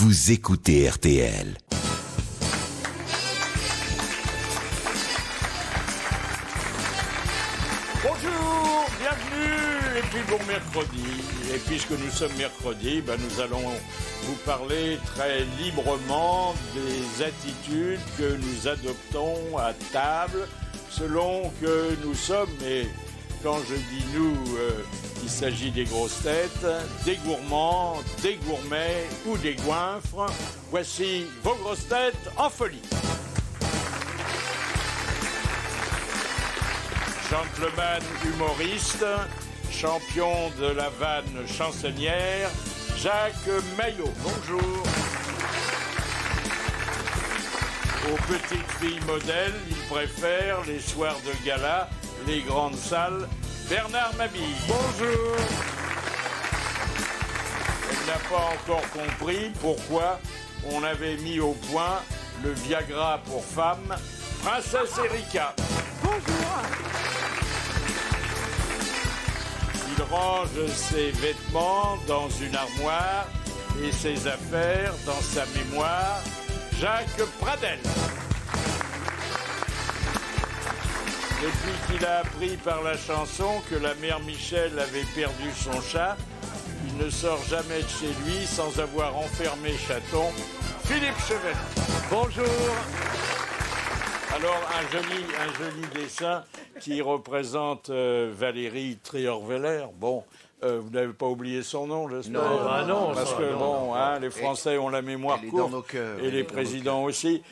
vous écoutez RTL. Bonjour, bienvenue, et puis bon mercredi. Et puisque nous sommes mercredi, nous allons vous parler très librement des attitudes que nous adoptons à table, selon que nous sommes, et quand je dis nous, il s'agit des grosses têtes, des gourmands, des gourmets ou des goinfres. Voici vos grosses têtes en folie. Gentleman humoriste, champion de la vanne chansonnière, Jacques Maillot. Bonjour. Aux petites filles modèles, il préfère les soirs de gala, les grandes salles, Bernard Mabille. Bonjour. Elle n'a pas encore compris pourquoi on avait mis au point le Viagra pour femmes, Princesse Erika. Bonjour. Il range ses vêtements dans une armoire et ses affaires dans sa mémoire. Jacques Pradel. Depuis qu'il a appris par la chanson que la mère Michel avait perdu son chat, il ne sort jamais de chez lui sans avoir enfermé chaton. Philippe Chevènement. Bonjour. Alors, un joli dessin qui représente Valérie Trierweiler. Bon, vous n'avez pas oublié son nom, j'espère. Non, parce que les Français ont la mémoire courte et les présidents aussi.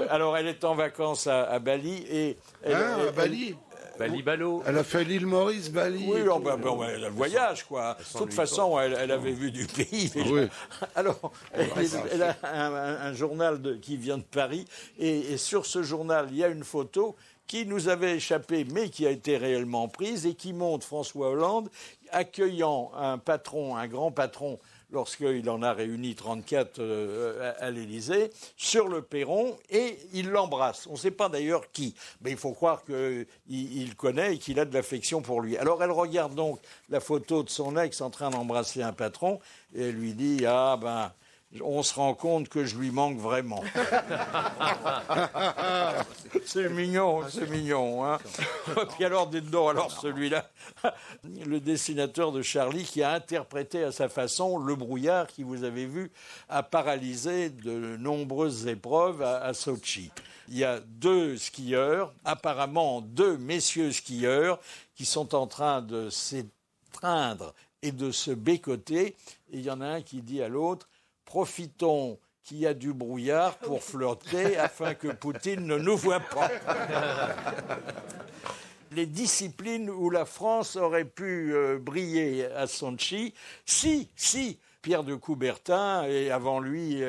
Alors, elle est en vacances à Bali et à Bali. Bali-Balo. Elle a fait l'île Maurice, Bali. Oui, elle voyage, quoi. De toute façon, elle avait vu du pays. Oui. Alors, elle a un journal qui vient de Paris. Et sur ce journal, il y a une photo qui nous avait échappé, mais qui a été réellement prise et qui montre François Hollande accueillant un grand patron, lorsqu'il en a réuni 34 à l'Élysée, sur le perron, et il l'embrasse. On ne sait pas d'ailleurs qui, mais il faut croire qu'il connaît et qu'il a de l'affection pour lui. Alors elle regarde donc la photo de son ex en train d'embrasser un patron, et elle lui dit « Ah ben, on se rend compte que je lui manque vraiment. » C'est mignon, hein. Puis alors, celui-là, le dessinateur de Charlie qui a interprété à sa façon le brouillard qui, vous avez vu, a paralysé de nombreuses épreuves à Sochi. Il y a apparemment deux messieurs skieurs qui sont en train de s'étreindre et de se bécoter. Et il y en a un qui dit à l'autre: profitons qu'il y a du brouillard pour flirter afin que Poutine ne nous voit pas. Les disciplines où la France aurait pu briller à Sochi, si Pierre de Coubertin et avant lui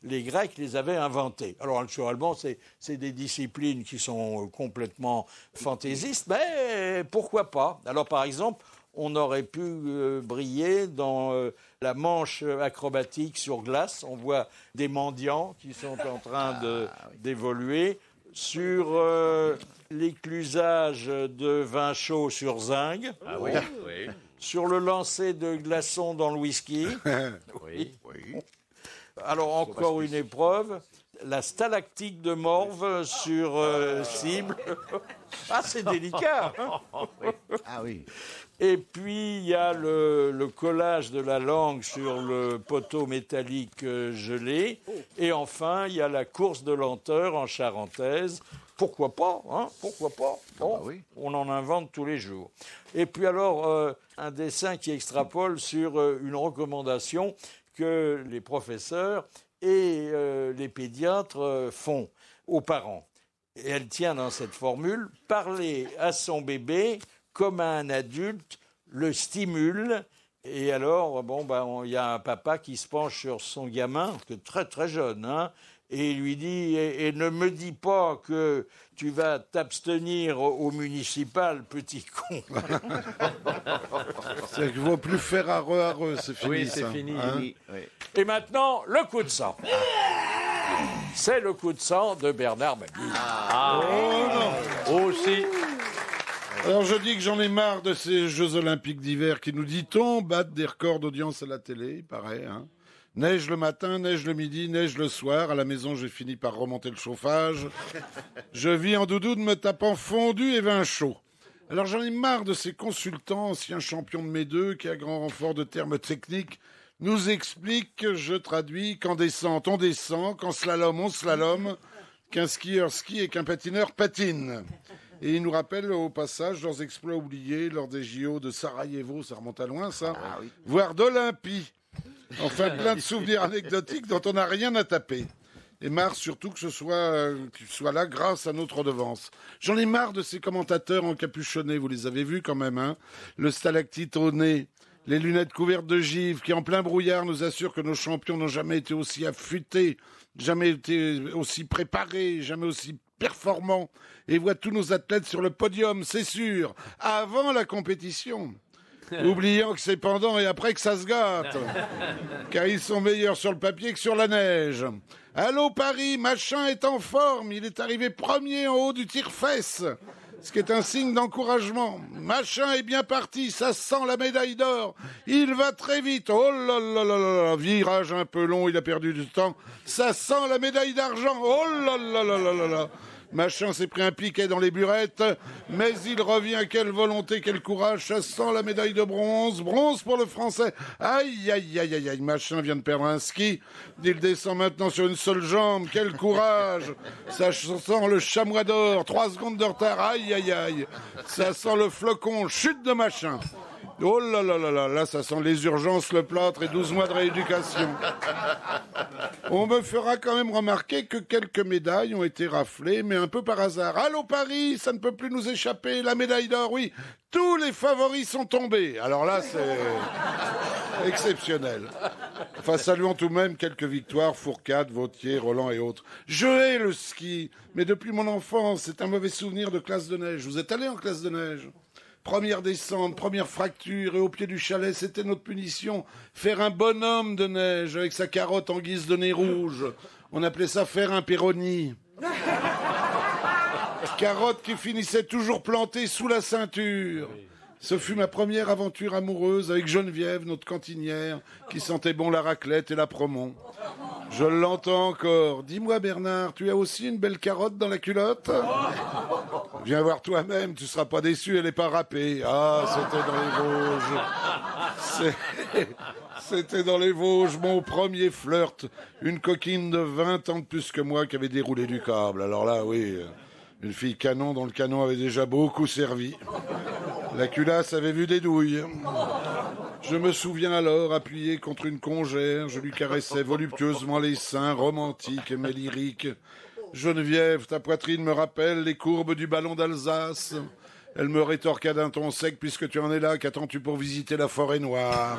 les Grecs les avaient inventées. Alors naturellement, c'est des disciplines qui sont complètement fantaisistes, mais pourquoi pas? Alors par exemple, on aurait pu briller dans la manche acrobatique sur glace. On voit des mendiants qui sont en train d'évoluer. Sur l'éclusage de vin chaud sur zinc. Ah oui, oui. Sur le lancer de glaçons dans le whisky. Oui. Alors encore une épreuve. La stalactique de morve sur cible. Ah, c'est délicat. Hein. Ah oui. Et puis, il y a le collage de la langue sur le poteau métallique gelé. Et enfin, il y a la course de lenteur en charentaise. Pourquoi pas, hein? Pourquoi pas? Bon, oui. On en invente tous les jours. Et puis alors, un dessin qui extrapole sur une recommandation que les professeurs et les pédiatres font aux parents. Et elle tient dans cette formule: parler à son bébé comme à un adulte, le stimule. Et alors, il y a un papa qui se penche sur son gamin, qui est très très jeune, hein, et il lui dit: et ne me dis pas que tu vas t'abstenir au municipal, petit con. C'est qu'il ne va plus faire areux, c'est fini. Oui, c'est ça, fini. hein. Oui. Et maintenant, le coup de sang. C'est le coup de sang de Bernard Mabille. Aussi. Alors je dis que j'en ai marre de ces Jeux Olympiques d'hiver qui, nous dit-on, battent des records d'audience à la télé, il paraît. Hein. Neige le matin, neige le midi, neige le soir. À la maison, j'ai fini par remonter le chauffage. Je vis en doudoune me tapant fondu et vin chaud. Alors j'en ai marre de ces consultants, anciens champions de mes deux, qui, à grand renfort de termes techniques, nous expliquent, je traduis, qu'en descente, on descend, qu'en slalom, on slalom, qu'un skieur skie et qu'un patineur patine. Et ils nous rappellent au passage leurs exploits oubliés lors des JO de Sarajevo, ça remonte à loin ça, voire d'Olympie. Enfin, plein de souvenirs anecdotiques dont on n'a rien à taper. Et marre surtout que ce soit là grâce à notre redevance. J'en ai marre de ces commentateurs encapuchonnés, vous les avez vus quand même, hein. Le stalactite au nez, les lunettes couvertes de givre, qui en plein brouillard nous assurent que nos champions n'ont jamais été aussi affûtés, jamais été aussi préparés, jamais aussi performants, et voient tous nos athlètes sur le podium, c'est sûr, avant la compétition. Oubliant que c'est pendant et après que ça se gâte. Car ils sont meilleurs sur le papier que sur la neige. Allô Paris, machin est en forme. Il est arrivé premier en haut du tire-fesse. Ce qui est un signe d'encouragement. Machin est bien parti, ça sent la médaille d'or. Il va très vite. Oh là là là là, virage un peu long, il a perdu du temps. Ça sent la médaille d'argent. Oh là là là là là là. Machin s'est pris un piquet dans les burettes, mais il revient, quelle volonté, quel courage, ça sent la médaille de bronze, bronze pour le Français. Aïe, aïe, aïe, aïe, aïe, Machin vient de perdre un ski, il descend maintenant sur une seule jambe, quel courage, ça sent le chamois d'or, 3 secondes de retard, aïe, aïe, aïe, ça sent le flocon, chute de Machin. Oh là là là là, là ça sent les urgences, le plâtre et 12 mois de rééducation. On me fera quand même remarquer que quelques médailles ont été raflées, mais un peu par hasard. Allô Paris, ça ne peut plus nous échapper, la médaille d'or, oui. Tous les favoris sont tombés. Alors là, c'est exceptionnel. Enfin, saluons tout de même quelques victoires, Fourcade, Vautier, Roland et autres. Je hais le ski, mais depuis mon enfance, c'est un mauvais souvenir de classe de neige. Vous êtes allé en classe de neige ? Première descente, première fracture, et au pied du chalet, c'était notre punition. Faire un bonhomme de neige avec sa carotte en guise de nez rouge. On appelait ça faire un Péroni. Carotte qui finissait toujours plantée sous la ceinture. Ce fut ma première aventure amoureuse avec Geneviève, notre cantinière, qui sentait bon la raclette et la promon. Je l'entends encore. Dis-moi Bernard, tu as aussi une belle carotte dans la culotte ? Viens voir toi-même, tu seras pas déçu, elle est pas râpée. Ah, c'était dans les Vosges. C'était dans les Vosges, mon premier flirt. Une coquine de 20 ans de plus que moi qui avait déroulé du câble. Alors là, oui, une fille canon dont le canon avait déjà beaucoup servi. La culasse avait vu des douilles. Je me souviens alors, appuyé contre une congère, je lui caressais voluptueusement les seins, romantiques mais lyriques. Geneviève, ta poitrine me rappelle les courbes du ballon d'Alsace. Elle me rétorqua d'un ton sec, puisque tu en es là, qu'attends-tu pour visiter la forêt noire ?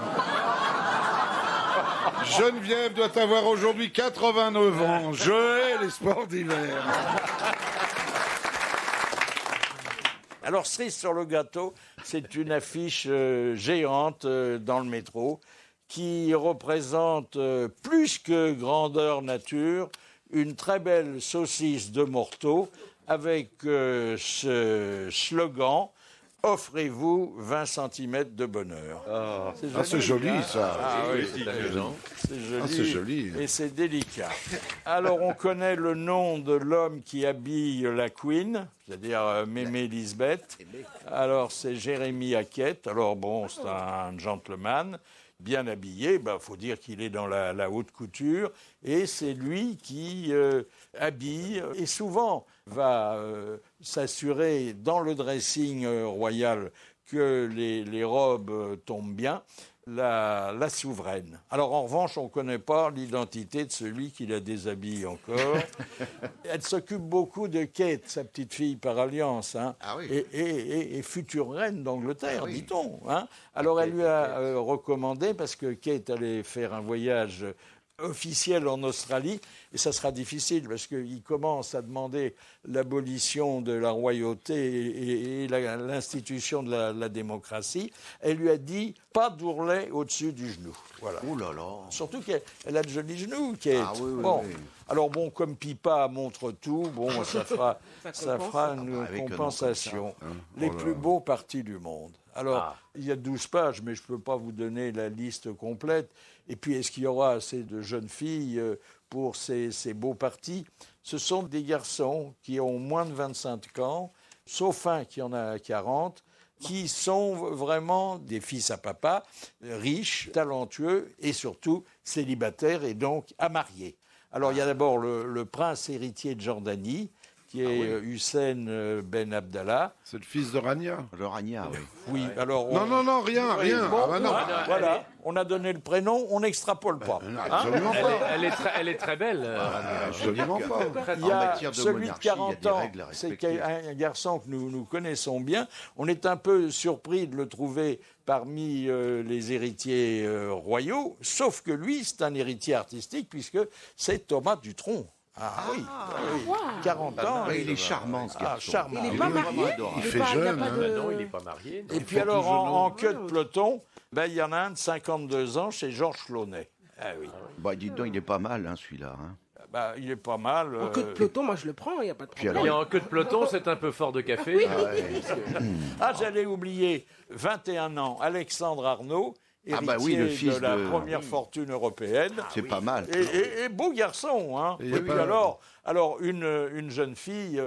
Geneviève doit avoir aujourd'hui 89 ans. Je hais les sports d'hiver. Alors, cerise sur le gâteau, c'est une affiche géante dans le métro qui représente plus que grandeur nature une très belle saucisse de Morteau avec ce slogan « Offrez-vous 20 cm de bonheur ». C'est joli ça. C'est joli et c'est délicat. Alors, on connaît le nom de l'homme qui habille la Queen, c'est-à-dire Mémé Lisbeth. Alors, c'est Jérémy Hackett. Alors, bon, c'est un gentleman bien habillé. Il faut dire qu'il est dans la haute couture. Et c'est lui qui habille et souvent va s'assurer dans le dressing royal que les robes tombent bien. La souveraine. Alors, en revanche, on ne connaît pas l'identité de celui qui la déshabille encore. Elle s'occupe beaucoup de Kate, sa petite fille par alliance, hein, et future reine d'Angleterre, dit-on. Hein. Alors, elle lui a recommandé, parce que Kate allait faire un voyage officiel en Australie, et ça sera difficile parce qu'il commence à demander l'abolition de la royauté et l'institution de la démocratie. Elle lui a dit pas d'ourlet au-dessus du genou. Voilà. Oh là là. Surtout qu'elle a de jolis genoux, Kate. Ah oui, oui, bon. oui. Alors bon, comme Pipa montre tout, bon, ça fera une compensation. Les plus beaux partis du monde. Alors, il y a 12 pages, mais je ne peux pas vous donner la liste complète. Et puis, est-ce qu'il y aura assez de jeunes filles pour ces beaux partis? Ce sont des garçons qui ont moins de 25 ans, sauf un qui en a 40, qui sont vraiment des fils à papa, riches, talentueux et surtout célibataires et donc à marier. Alors, il y a d'abord le prince héritier de Jordanie, qui est Hussein Ben Abdallah. C'est le fils de Rania. Le Rania, oui. Oui, alors... Non, rien. Bon, Ah bah non. voilà, on a donné le prénom, on n'extrapole pas. Absolument pas. Elle est très belle. Absolument pas. Il y a matière de celui de monarchie, il y a 40 des ans, règles à c'est respecter. un garçon que nous connaissons bien. On est un peu surpris de le trouver parmi les héritiers royaux, sauf que lui, c'est un héritier artistique, puisque c'est Thomas Dutronc. Ah oui, 40 ans. Il est charmant, ce garçon. Charmant. Il n'est pas marié. Il fait jeune. Non, il n'est pas marié. Et puis alors, en queue de peloton, il y en a un de 52 ans chez Georges Clooney. Ah oui. Bah, dites donc, il est pas mal, hein, celui-là. Hein. Il est pas mal. En queue de peloton, moi je le prends, il n'y a pas de problème. Et en queue de peloton, c'est un peu fort de café. J'allais oublier, 21 ans, Alexandre Arnaud, héritier le fils de la de- première fortune européenne. C'est pas mal. Et beau garçon, hein. Et puis alors une jeune fille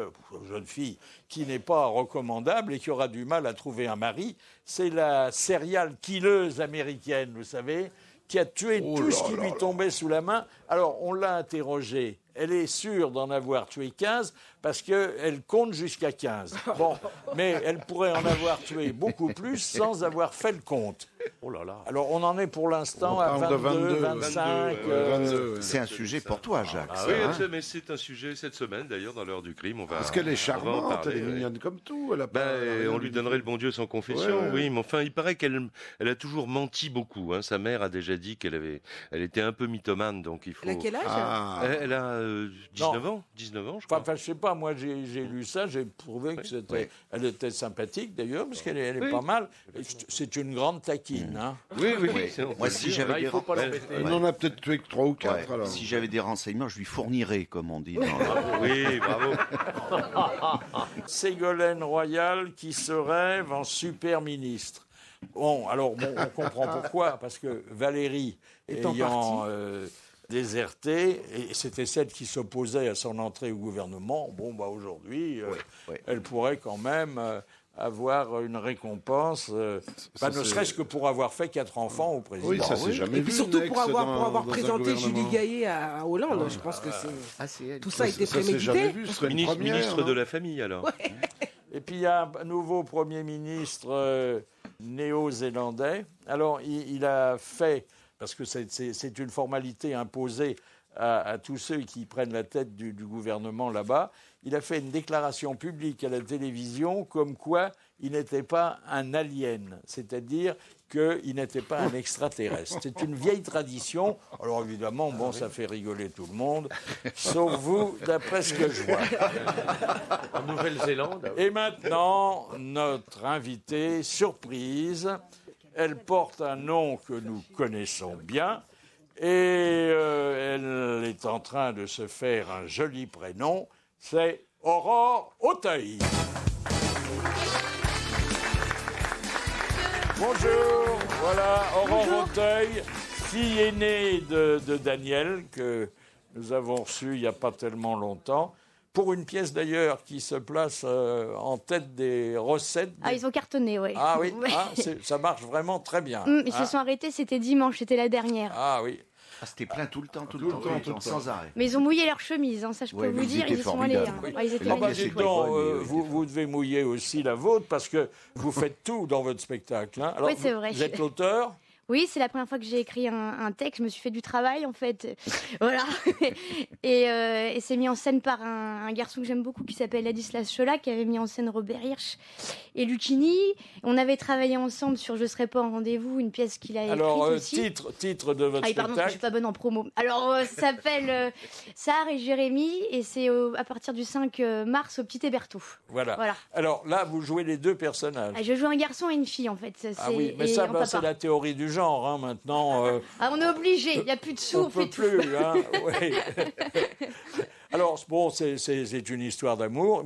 qui n'est pas recommandable et qui aura du mal à trouver un mari, c'est la serial killeuse américaine, vous savez, qui a tué tout ce qui lui tombait sous la main. Alors, on l'a interrogée. Elle est sûre d'en avoir tué 15 parce qu'elle compte jusqu'à 15. Bon, mais elle pourrait en avoir tué beaucoup plus sans avoir fait le compte. Oh là là. Alors, on en est pour l'instant à parle de 22, 22, 25. 22. C'est un sujet pour toi, Jacques. Ah ça, oui, hein. mais c'est un sujet cette semaine d'ailleurs dans l'heure du crime. Parce qu'elle est on va en charmante, parler, elle est oui. mignonne comme tout. Elle a pas, On lui donnerait le bon Dieu sans confession, Ouais. oui, mais enfin, il paraît qu'elle a toujours menti beaucoup. Hein. Sa mère a déjà dit elle était un peu mythomane, donc il faut. Elle a quel âge Elle a 19 ans, je crois. Enfin, je sais pas, moi j'ai lu ça, j'ai trouvé que elle était sympathique d'ailleurs, parce qu'elle est pas mal. Et c'est une grande taquine. Hein. Oui, Ouais. on peut Moi, le si dire. j'avais Là, il des faut pas Ouais. l'embêter. Elle en a peut-être tué que 3 ou 4. Ouais, alors. si j'avais des renseignements, je lui fournirais, comme on dit. Dans le- Oui, bravo. Ségolène Royal qui se rêve en super ministre. Bon, on comprend pourquoi, parce que Valérie Étant ayant déserté, et c'était celle qui s'opposait à son entrée au gouvernement, aujourd'hui, oui. elle pourrait quand même avoir une récompense, ne serait-ce que pour avoir fait 4 enfants au président. Oui, ça c'est jamais Et vu. puis surtout une pour ex avoir dans un présenté Julie gouvernement. Gaillet à Hollande, je pense que tout ça a été Ça c'est jamais prémédité. vu, ce serait une première. Ministre non de la famille, alors. Et puis il y a un nouveau Premier ministre néo-zélandais. Alors il a fait, parce que c'est une formalité imposée à tous ceux qui prennent la tête du gouvernement là-bas, il a fait une déclaration publique à la télévision comme quoi il n'était pas un alien, c'est-à-dire qu'il n'était pas un extraterrestre. C'est une vieille tradition. Alors évidemment, ça fait rigoler tout le monde, sauf vous, d'après ce que je vois. En Nouvelle-Zélande. Et maintenant, notre invitée surprise, elle porte un nom que nous connaissons bien et elle est en train de se faire un joli prénom, c'est Aurore Auteuil. Bonjour, voilà Aurore Auteuil, fille aînée de Daniel, que nous avons reçu il n'y a pas tellement longtemps, pour une pièce d'ailleurs qui se place en tête des recettes. Ah, ils ont cartonné, oui. Ah oui, Ouais. ça marche vraiment très bien. Ils se sont arrêtés, c'était dimanche, c'était la dernière. Ah oui. Ah, c'était plein tout le temps, sans arrêt. Mais ils ont mouillé leurs chemises, hein, ça je peux Ouais, vous ils dire, étaient ils y sont allés. formidables. Ouais, ils étaient Ah bah, magnifiques. Dites donc, mais vous devez mouiller aussi la vôtre parce que vous faites tout dans votre spectacle. Hein. Alors, Oui, c'est vrai. Vous êtes l'auteur. Oui, c'est la première fois que j'ai écrit un texte. Je me suis fait du travail, en fait. Voilà. Et c'est mis en scène par un garçon que j'aime beaucoup qui s'appelle Ladislas Chola, qui avait mis en scène Robert Hirsch et Lucchini. On avait travaillé ensemble sur Je serai pas en rendez-vous, une pièce qu'il a écrite Alors, aussi. titre de votre Ah, pardon, je spectacle. suis pas bonne en promo. Alors, ça s'appelle Sarah et Jérémy et c'est à partir du 5 mars au Petit Hébertot. Voilà. Voilà. Alors là, vous jouez les deux personnages. Ah, je joue un garçon et une fille, en fait. Ah oui, mais ça, c'est la théorie du jeu. genre, hein, maintenant. Ah, on est obligé, il n'y a plus de sous, on peut plus, hein, ouais. Alors, bon, c'est une histoire d'amour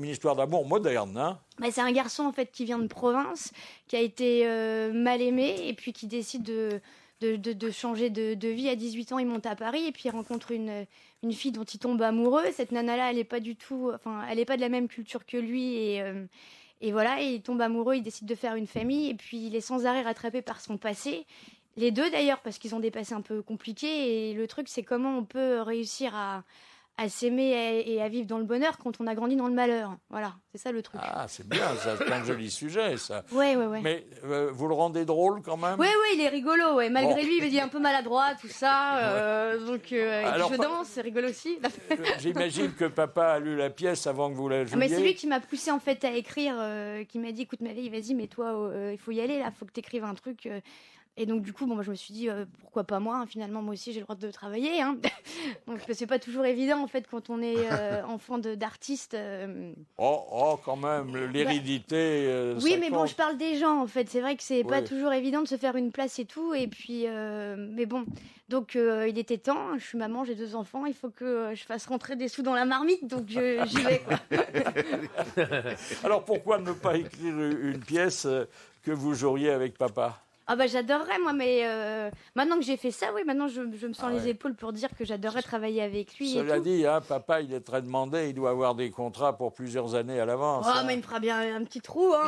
moderne, hein. Bah, c'est un garçon, en fait, qui vient de province, qui a été mal aimé, et puis qui décide de changer de vie. À 18 ans, il monte à Paris, et puis il rencontre une fille dont il tombe amoureux. Cette nana-là, elle n'est pas du tout... Enfin, elle n'est pas de la même culture que lui, et voilà, et il tombe amoureux, il décide de faire une famille, et puis il est sans arrêt rattrapé par son passé. Les deux, d'ailleurs, parce qu'ils ont des passés un peu compliqués, et le truc, c'est comment on peut réussir à s'aimer et à vivre dans le bonheur quand on a grandi dans le malheur. Voilà, c'est ça le truc. Ah, c'est bien, ça, c'est un joli sujet, ça. Ouais. Mais vous le rendez drôle, quand même? Oui, il est rigolo, ouais. Malgré lui, il est un peu maladroit, tout ça. Donc, alors, je danse, c'est rigolo aussi. J'imagine que papa a lu la pièce avant que vous la jouiez. Mais c'est lui qui m'a poussé, en fait, à écrire, qui m'a dit, écoute, ma vieille, vas-y, mais toi, il faut y aller, là, il faut que tu écrives un truc... Et donc, du coup, moi, je me suis dit, pourquoi pas moi, hein, finalement, moi aussi, j'ai le droit de travailler. Hein. Donc, c'est pas toujours évident, en fait, quand on est enfant d'artiste. Quand même, l'hérédité... oui, mais bon, je parle des gens, en fait. C'est vrai que c'est pas toujours évident de se faire une place et tout. Et puis, mais bon, donc, il était temps. Je suis maman, j'ai 2 enfants. Il faut que je fasse rentrer des sous dans la marmite. Donc, j'y vais, quoi. Alors, pourquoi ne pas écrire une pièce que vous joueriez avec papa? Ah bah j'adorerais moi, mais maintenant que j'ai fait ça, oui, maintenant je me sens les épaules pour dire que j'adorerais travailler avec lui. Cela dit, hein, papa, il est très demandé, il doit avoir des contrats pour plusieurs années à l'avance. Oh, mais il me fera bien un petit trou, hein.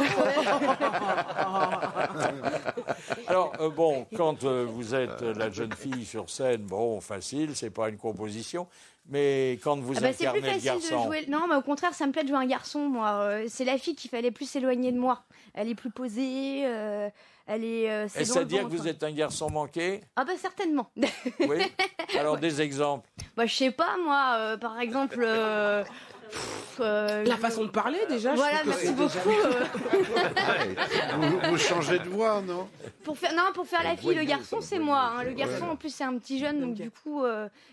Alors, bon, quand vous êtes la jeune fille sur scène, bon, facile, c'est pas une composition. Mais quand vous incarnez le garçon... De jouer... Non, mais au contraire, ça me plaît de jouer un garçon, moi. C'est la fille qu'il fallait plus s'éloigner de moi. Elle est plus posée, elle est... Est-ce à dire que vous êtes un garçon manqué? Ah bah certainement. Oui. Alors des exemples? Bah je sais pas, moi, par exemple... La façon de parler, déjà. Voilà, merci beaucoup. Vous changez de voix, non? Pour faire la fille, le garçon, c'est moi. Hein. Le garçon, en plus, c'est un petit jeune, donc du coup,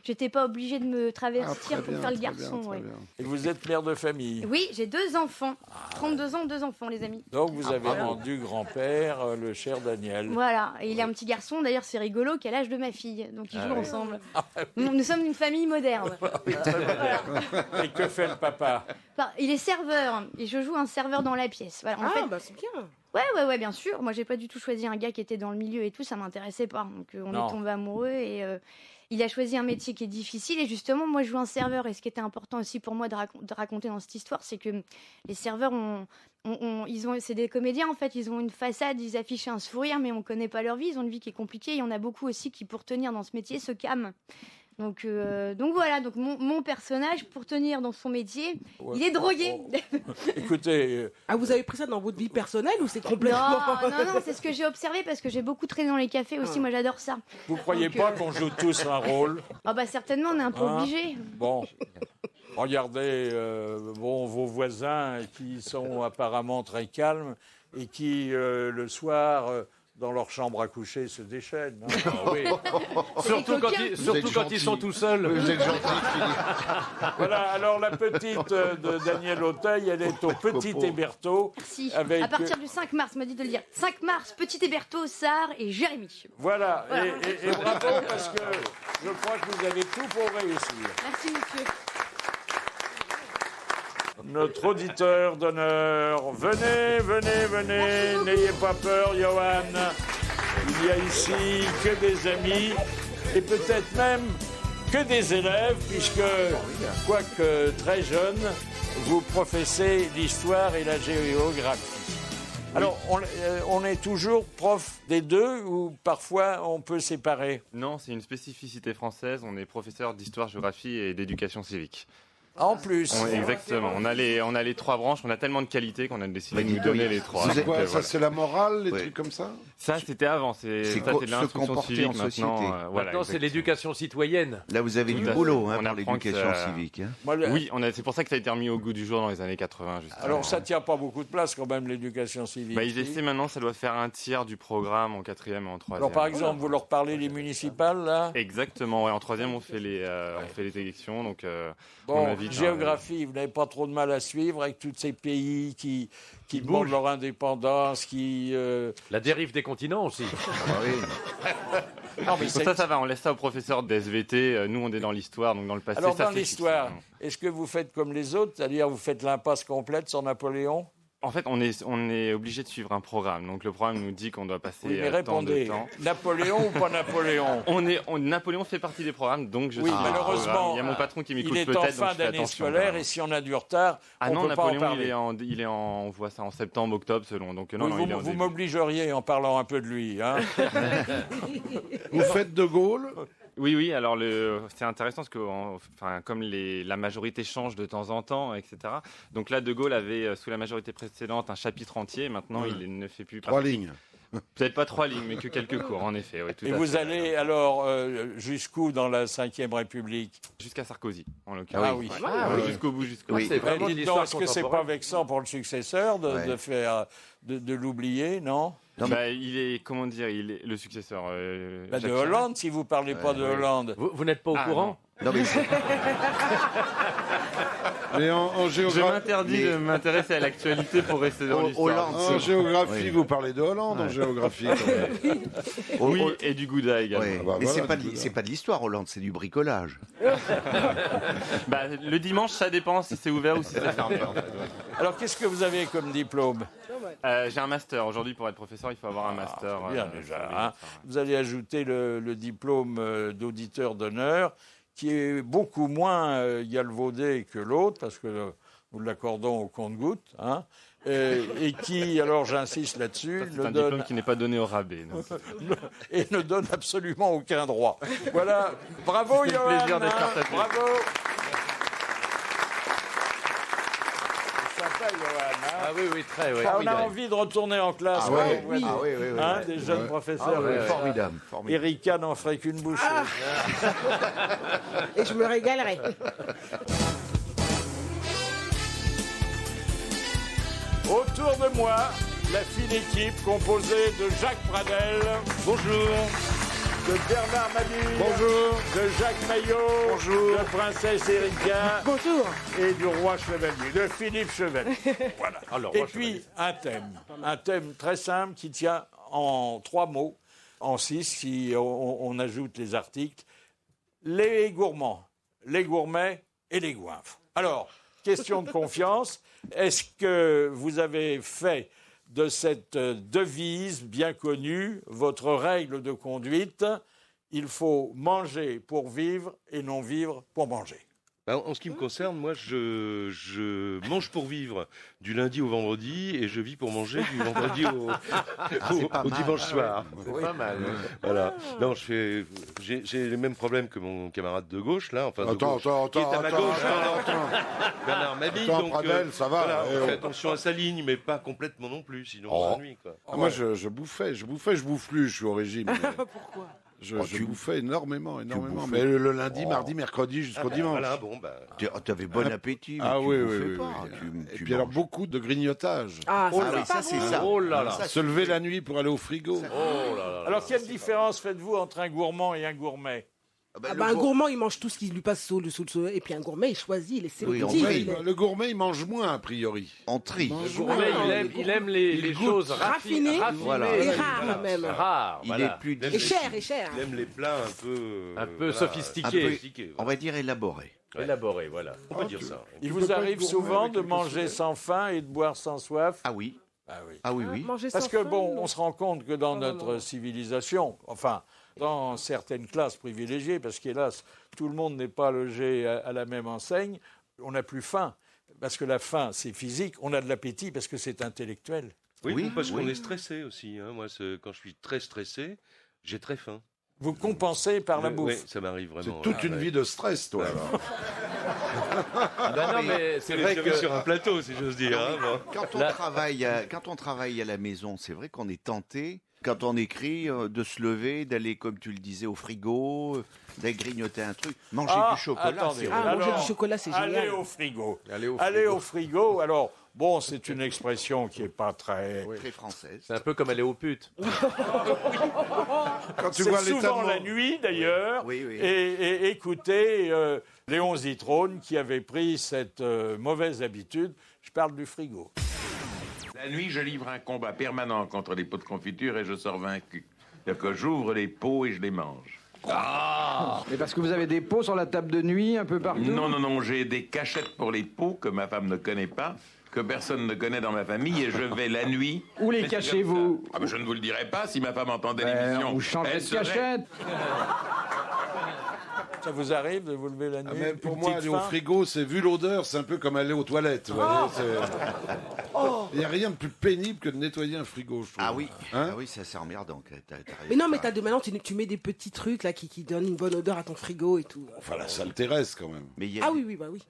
j'étais pas obligée de me travestir pour faire le garçon. Ouais. Et vous êtes mère de famille? Oui, j'ai 2 enfants. 32 ans, 2 enfants, les amis. Donc vous avez rendu grand-père, le cher Daniel. Voilà, et il a un petit garçon, d'ailleurs, c'est rigolo, qui a l'âge de ma fille. Donc ils jouent ensemble. Nous sommes une famille moderne. Et que fait le papa? Il est serveur, et je joue un serveur dans la pièce. Voilà, en fait, bah c'est bien. Ouais, bien sûr. Moi, j'ai pas du tout choisi un gars qui était dans le milieu et tout, ça m'intéressait pas. Donc, on est tombé amoureux et il a choisi un métier qui est difficile. Et justement, moi, je joue un serveur. Et ce qui était important aussi pour moi de raconter dans cette histoire, c'est que les serveurs, c'est des comédiens en fait. Ils ont une façade, ils affichent un sourire, mais on connaît pas leur vie. Ils ont une vie qui est compliquée. Il y en a beaucoup aussi qui, pour tenir dans ce métier, se calment. Donc voilà, donc mon personnage, pour tenir dans son métier, il est drogué. Écoutez... vous avez pris ça dans votre vie personnelle ou c'est complètement... Non, c'est ce que j'ai observé parce que j'ai beaucoup traîné dans les cafés aussi, moi j'adore ça. Vous croyez pas qu'on joue tous un rôle? Ah bah certainement, on est un peu obligés. Bon, regardez vos voisins qui sont apparemment très calmes et qui, le soir... dans leur chambre à coucher, se déchaînent. Hein. Oui. Surtout quand ils sont tout seuls. Vous êtes gentil, Philippe. Voilà, alors la petite de Daniel Auteuil, elle est au Petit Hébertot. Merci. Avec... À partir du 5 mars, m'a dit de le dire. 5 mars, Petit Hébertot, Sarr et Jérémy. Voilà. Et bravo, parce que je crois que vous avez tout pour réussir. Merci, monsieur. Notre auditeur d'honneur, venez, n'ayez pas peur, Johan. Il y a ici que des amis et peut-être même que des élèves, puisque, quoique très jeune, vous professez l'histoire et la géographie. Alors, on est toujours prof des deux ou parfois on peut séparer? Non, c'est une spécificité française. On est professeur d'histoire, géographie et d'éducation civique. En plus. Exactement. On a les 3 branches. On a tellement de qualités qu'on a décidé de nous donner les 3. C'est quoi, ça, c'est la morale, les trucs comme ça? Ça, c'était avant. Ça, c'était de l'instruction civique. Maintenant, c'est l'éducation citoyenne. Là, vous avez du boulot pour l'éducation civique. Hein. Oui, c'est pour ça que ça a été remis au goût du jour dans les années 80. Justement. Alors, ça ne tient pas beaucoup de place quand même, l'éducation civique. Ils essaient maintenant, ça doit faire 1/3 du programme en 4e et en 3e. Alors, par exemple, vous leur parlez des municipales, là? Exactement, en 3e, on fait les élections. Donc, on invite Géographie, vous n'avez pas trop de mal à suivre avec tous ces pays qui demandent leur indépendance, La dérive des continents aussi. Non, mais ça va, on laisse ça aux professeurs de SVT. Nous, on est dans l'histoire, donc dans le passé. Alors, ça dans l'histoire, est-ce que vous faites comme les autres, c'est-à-dire vous faites l'impasse complète sur Napoléon? En fait, on est obligé de suivre un programme. Donc, le programme nous dit qu'on doit passer Oui, mais tant de répondez, temps. Napoléon ou pas Napoléon? Napoléon fait partie des programmes, donc je suis malheureusement, il y a mon patron qui m'écoute il est peut-être, en donc fin je fais d'année attention, scolaire, voilà. et si on a du retard, Ah on non, peut pas en Napoléon, parler. on voit ça en septembre, octobre, selon. Donc non, Oui, il est en vous début. m'obligeriez en parlant un peu de lui. Hein. Vous faites De Gaulle? Oui, alors c'est intéressant parce que comme la majorité change de temps en temps, etc. Donc là, De Gaulle avait, sous la majorité précédente, un chapitre entier. Maintenant, il ne fait plus 3 lignes. Peut-être pas 3 lignes, mais que quelques cours, en effet. Oui, tout Et à vous fait. allez alors jusqu'où dans la Ve République? Jusqu'à Sarkozy, en l'occurrence. Ah oui. Jusqu'au bout. C'est vraiment de Dites l'histoire donc, est-ce que c'est pas contemporaine. vexant pour le successeur de faire de l'oublier, non? Il est, comment dire, il est le successeur. De Jacques Chirac. Hollande, si vous parlez pas de Hollande. Vous n'êtes pas au courant? Non, mais Mais en Je géographie, m'interdis de m'intéresser à l'actualité pour rester dans l'histoire. Hollande, en géographie vous parlez de Hollande en géographie. quand même. Oui, et du Gouda également. Ouais. bah Mais voilà, c'est pas de l'histoire, Hollande, c'est du bricolage. Le dimanche, ça dépend si c'est ouvert ou si c'est fermé. En fait, ouais. Alors, qu'est-ce que vous avez comme diplôme? J'ai un master. Aujourd'hui, pour être professeur, il faut avoir un master. Bien déjà. Hein. Vous allez ajouter le diplôme d'auditeur d'honneur, qui est beaucoup moins galvaudé que l'autre, parce que nous l'accordons au compte-gouttes, hein, et qui, alors j'insiste là-dessus, C'est un diplôme qui n'est pas donné au rabais. Donc. et ne donne absolument aucun droit. Voilà. Bravo, C'était le Johan. plaisir d'être partagé. Bravo. C'est sympa, Johan. Hein. Ah oui, très, oui. On a envie de retourner en classe. Ah ouais, oui. Hein, des jeunes professeurs. Formidable. Erika n'en ferait qu'une bouchée. Et je me régalerai. Autour de moi, la fine équipe composée de Jacques Pradel. Bonjour. De Bernard Mabille. Bonjour. De Jacques Maillot. Bonjour. De Princesse Erika. Bonjour. Et du roi Chevalier, de Philippe Chevalier. Voilà. Alors, Et roi puis, un thème très simple qui tient en 3 mots, en 6 si on ajoute les articles. Les gourmands, les gourmets et les goinfres. Alors, question de confiance. Est-ce que vous avez fait de cette devise bien connue votre règle de conduite? Il faut manger pour vivre et non vivre pour manger. En ce qui me concerne, moi, je mange pour vivre du lundi au vendredi et je vis pour manger du vendredi au dimanche soir. C'est pas mal. Voilà. Non, j'ai les mêmes problèmes que mon camarade de gauche, là. Enfin, de Attends, gauche, qui est à ma gauche, Bernard Mabille. Attends, Donc, Pradel, ça va. voilà, Eh on fait oh. attention à sa ligne, mais pas complètement non plus, sinon on s'ennuie, quoi. Ah, moi, je bouffais, je bouffe plus, je suis au régime. mais Pourquoi? Je tu- bouffais énormément. bouffais. Mais le lundi, mardi, mercredi jusqu'au dimanche. Voilà, bon, bah. Tu avais bon appétit, mais Ah tu oui, bouffais oui, pas. oui. Tu Et puis alors manges. beaucoup de grignotage. Ah, Oh ça, là, c'est pas ça c'est bon. ça. Oh là là. Ça, Se lever la nuit pour aller au frigo. Oh là là. Alors, quelle différence faites-vous entre un gourmand et un gourmet? Ah bah, un gourmand, il mange tout ce qui lui passe sous le soleil. Et puis un gourmet, il choisit, il est Oui, sélectif. on il est- Le gourmet, il mange moins, a priori. On trie. Le gourmet, il aime les choses raffinées. Voilà. Et rare même. rares. Il Voilà. est plus Et cher, et cher. Il aime les plats Un peu un sophistiqués. peu, on va dire élaboré. Élaborés, voilà. On peut dire ça. Il Tu vous peux pas arrive être gourmet souvent avec de le manger sans faim et de boire sans soif? Ah oui. Ah oui. Ah oui, oui. Manger Parce sans que faim, bon, non. on se rend compte que dans Non, notre non. civilisation, enfin, dans certaines classes privilégiées, parce qu'hélas, tout le monde n'est pas logé à la même enseigne, on n'a plus faim. Parce que la faim, c'est physique. On a de l'appétit parce que c'est intellectuel. Oui, Oui, parce qu'on oui. est stressé aussi. Hein. Moi, quand je suis très stressé, j'ai très faim. Vous compensez par la Oui, bouffe. ça m'arrive vraiment. C'est toute une vie de stress, toi. alors. Ben non, mais c'est vrai que sur un plateau, si j'ose dire. Hein, bon. Quand on travaille à la maison, c'est vrai qu'on est tenté. quand on écrit, de se lever, d'aller, comme tu le disais, au frigo, d'aller grignoter un truc, manger du chocolat. Attendez, c'est Ah, manger du chocolat, c'est génial. Allez au frigo. Allez au frigo. Alors, bon, c'est une expression qui n'est pas très... très française. C'est un peu comme aller aux putes. Quand tu C'est vois souvent l'étalement- la nuit, d'ailleurs. Oui, oui. Et écoutez, Léon Zitrone, qui avait pris cette mauvaise habitude, je parle du frigo. La nuit, je livre un combat permanent contre les pots de confiture et je sors vaincu. C'est-à-dire que j'ouvre les pots et je les mange. Mais parce que vous avez des pots sur la table de nuit un peu partout? Non, j'ai des cachettes pour les pots que ma femme ne connaît pas, que personne ne connaît dans ma famille, et je vais la nuit... Où les Mais c'est comme cachez-vous? ça. Ah ben, je ne vous le dirai pas, si ma femme entendait Ben, l'émission. vous changerez elle de serait- cachette. Ça vous arrive de vous lever la nuit Ah, mais pour une moi, petite aller au faim frigo, c'est vu l'odeur, c'est un peu comme aller aux toilettes. vous voyez, il n'y a rien de plus pénible que de nettoyer un frigo, je trouve. Ah oui, Hein? ah oui, c'est assez emmerdant. Mais non, mais maintenant, tu mets des petits trucs là qui donnent une bonne odeur à ton frigo et tout. Enfin, la saleté reste quand même. Mais il y a Ah oui, bah oui.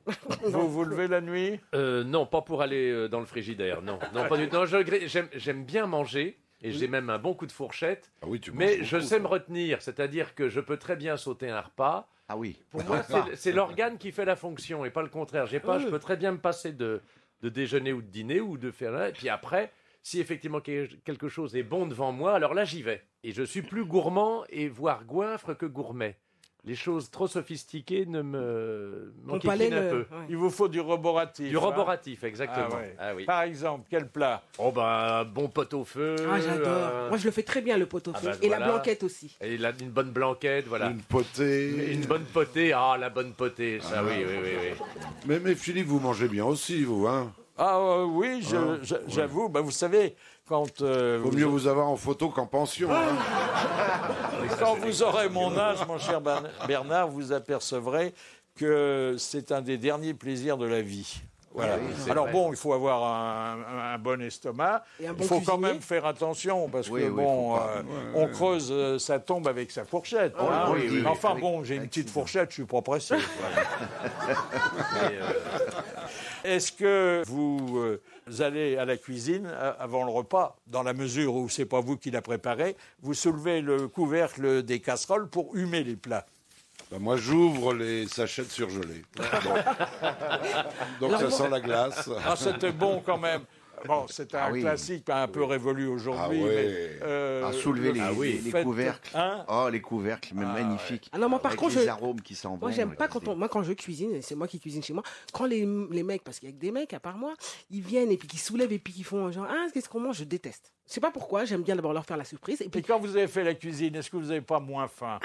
Vous vous levez la nuit Non, pas pour aller dans le frigidaire, non. Non, pas du tout. Non, j'aime bien manger. Et j'ai même un bon coup de fourchette. Ah oui, tu manges mais beaucoup, je sais toi. me retenir, c'est-à-dire que je peux très bien sauter un repas. Ah oui. Pour moi, c'est l'organe qui fait la fonction et pas le contraire. Je peux très bien me passer de déjeuner ou de dîner ou de faire là. Et puis après, si effectivement quelque chose est bon devant moi, alors là, j'y vais. Et je suis plus gourmand et voire goinfre que gourmet. Les choses trop sophistiquées m'enquiquinent un peu. Il vous faut du roboratif. Du roboratif, exactement. Ah ouais. Ah oui. Par exemple, quel plat Oh bah, bon pot au feu. Ah, j'adore. Moi, je le fais très bien, le pot-au-feu. bah, Et voilà. la blanquette aussi. Et une bonne blanquette, voilà. Une potée. Une bonne potée, la bonne potée, ça, oui. Mais Philippe, vous mangez bien aussi, vous, hein? Oui, j'avoue. Bah, vous savez, quand... Vaut mieux vous avoir en photo qu'en pension. Hein. Quand vous aurez mon âge, mon cher Bernard, vous apercevrez que c'est un des derniers plaisirs de la vie. Voilà. Oui, alors vrai. bon, il faut avoir un bon estomac. Et un bon Il faut quand cuisinier. même faire attention parce Oui, que oui, bon, faut pas- on creuse sa tombe avec sa fourchette. hein. oui, Enfin avec- bon, j'ai une petite fourchette, je suis pas pressé. Est-ce que vous allez à la cuisine avant le repas, dans la mesure où c'est pas vous qui la préparez, vous soulevez le couvercle des casseroles pour humer les plats? Ben, moi, j'ouvre les sachets de surgelés. Donc ça sent la glace. Ah, c'était bon quand même. Bon, c'est un Ah oui. classique un peu révolu aujourd'hui. Ah ouais. mais, soulever le les fait- couvercles. Hein Oh, les couvercles, mais magnifiques. Ah non, moi, par Avec contre, les je- arômes qui s'en vont. Moi, j'aime pas moi, quand je cuisine, et c'est moi qui cuisine chez moi, quand les mecs, parce qu'il y a que des mecs à part moi, ils viennent et puis qui soulèvent et puis qui font genre, ah, qu'est-ce qu'on mange? Je déteste. Je sais pas pourquoi, j'aime bien d'abord leur faire la surprise. Et Et puis, quand vous avez fait la cuisine, est-ce que vous n'avez pas moins faim?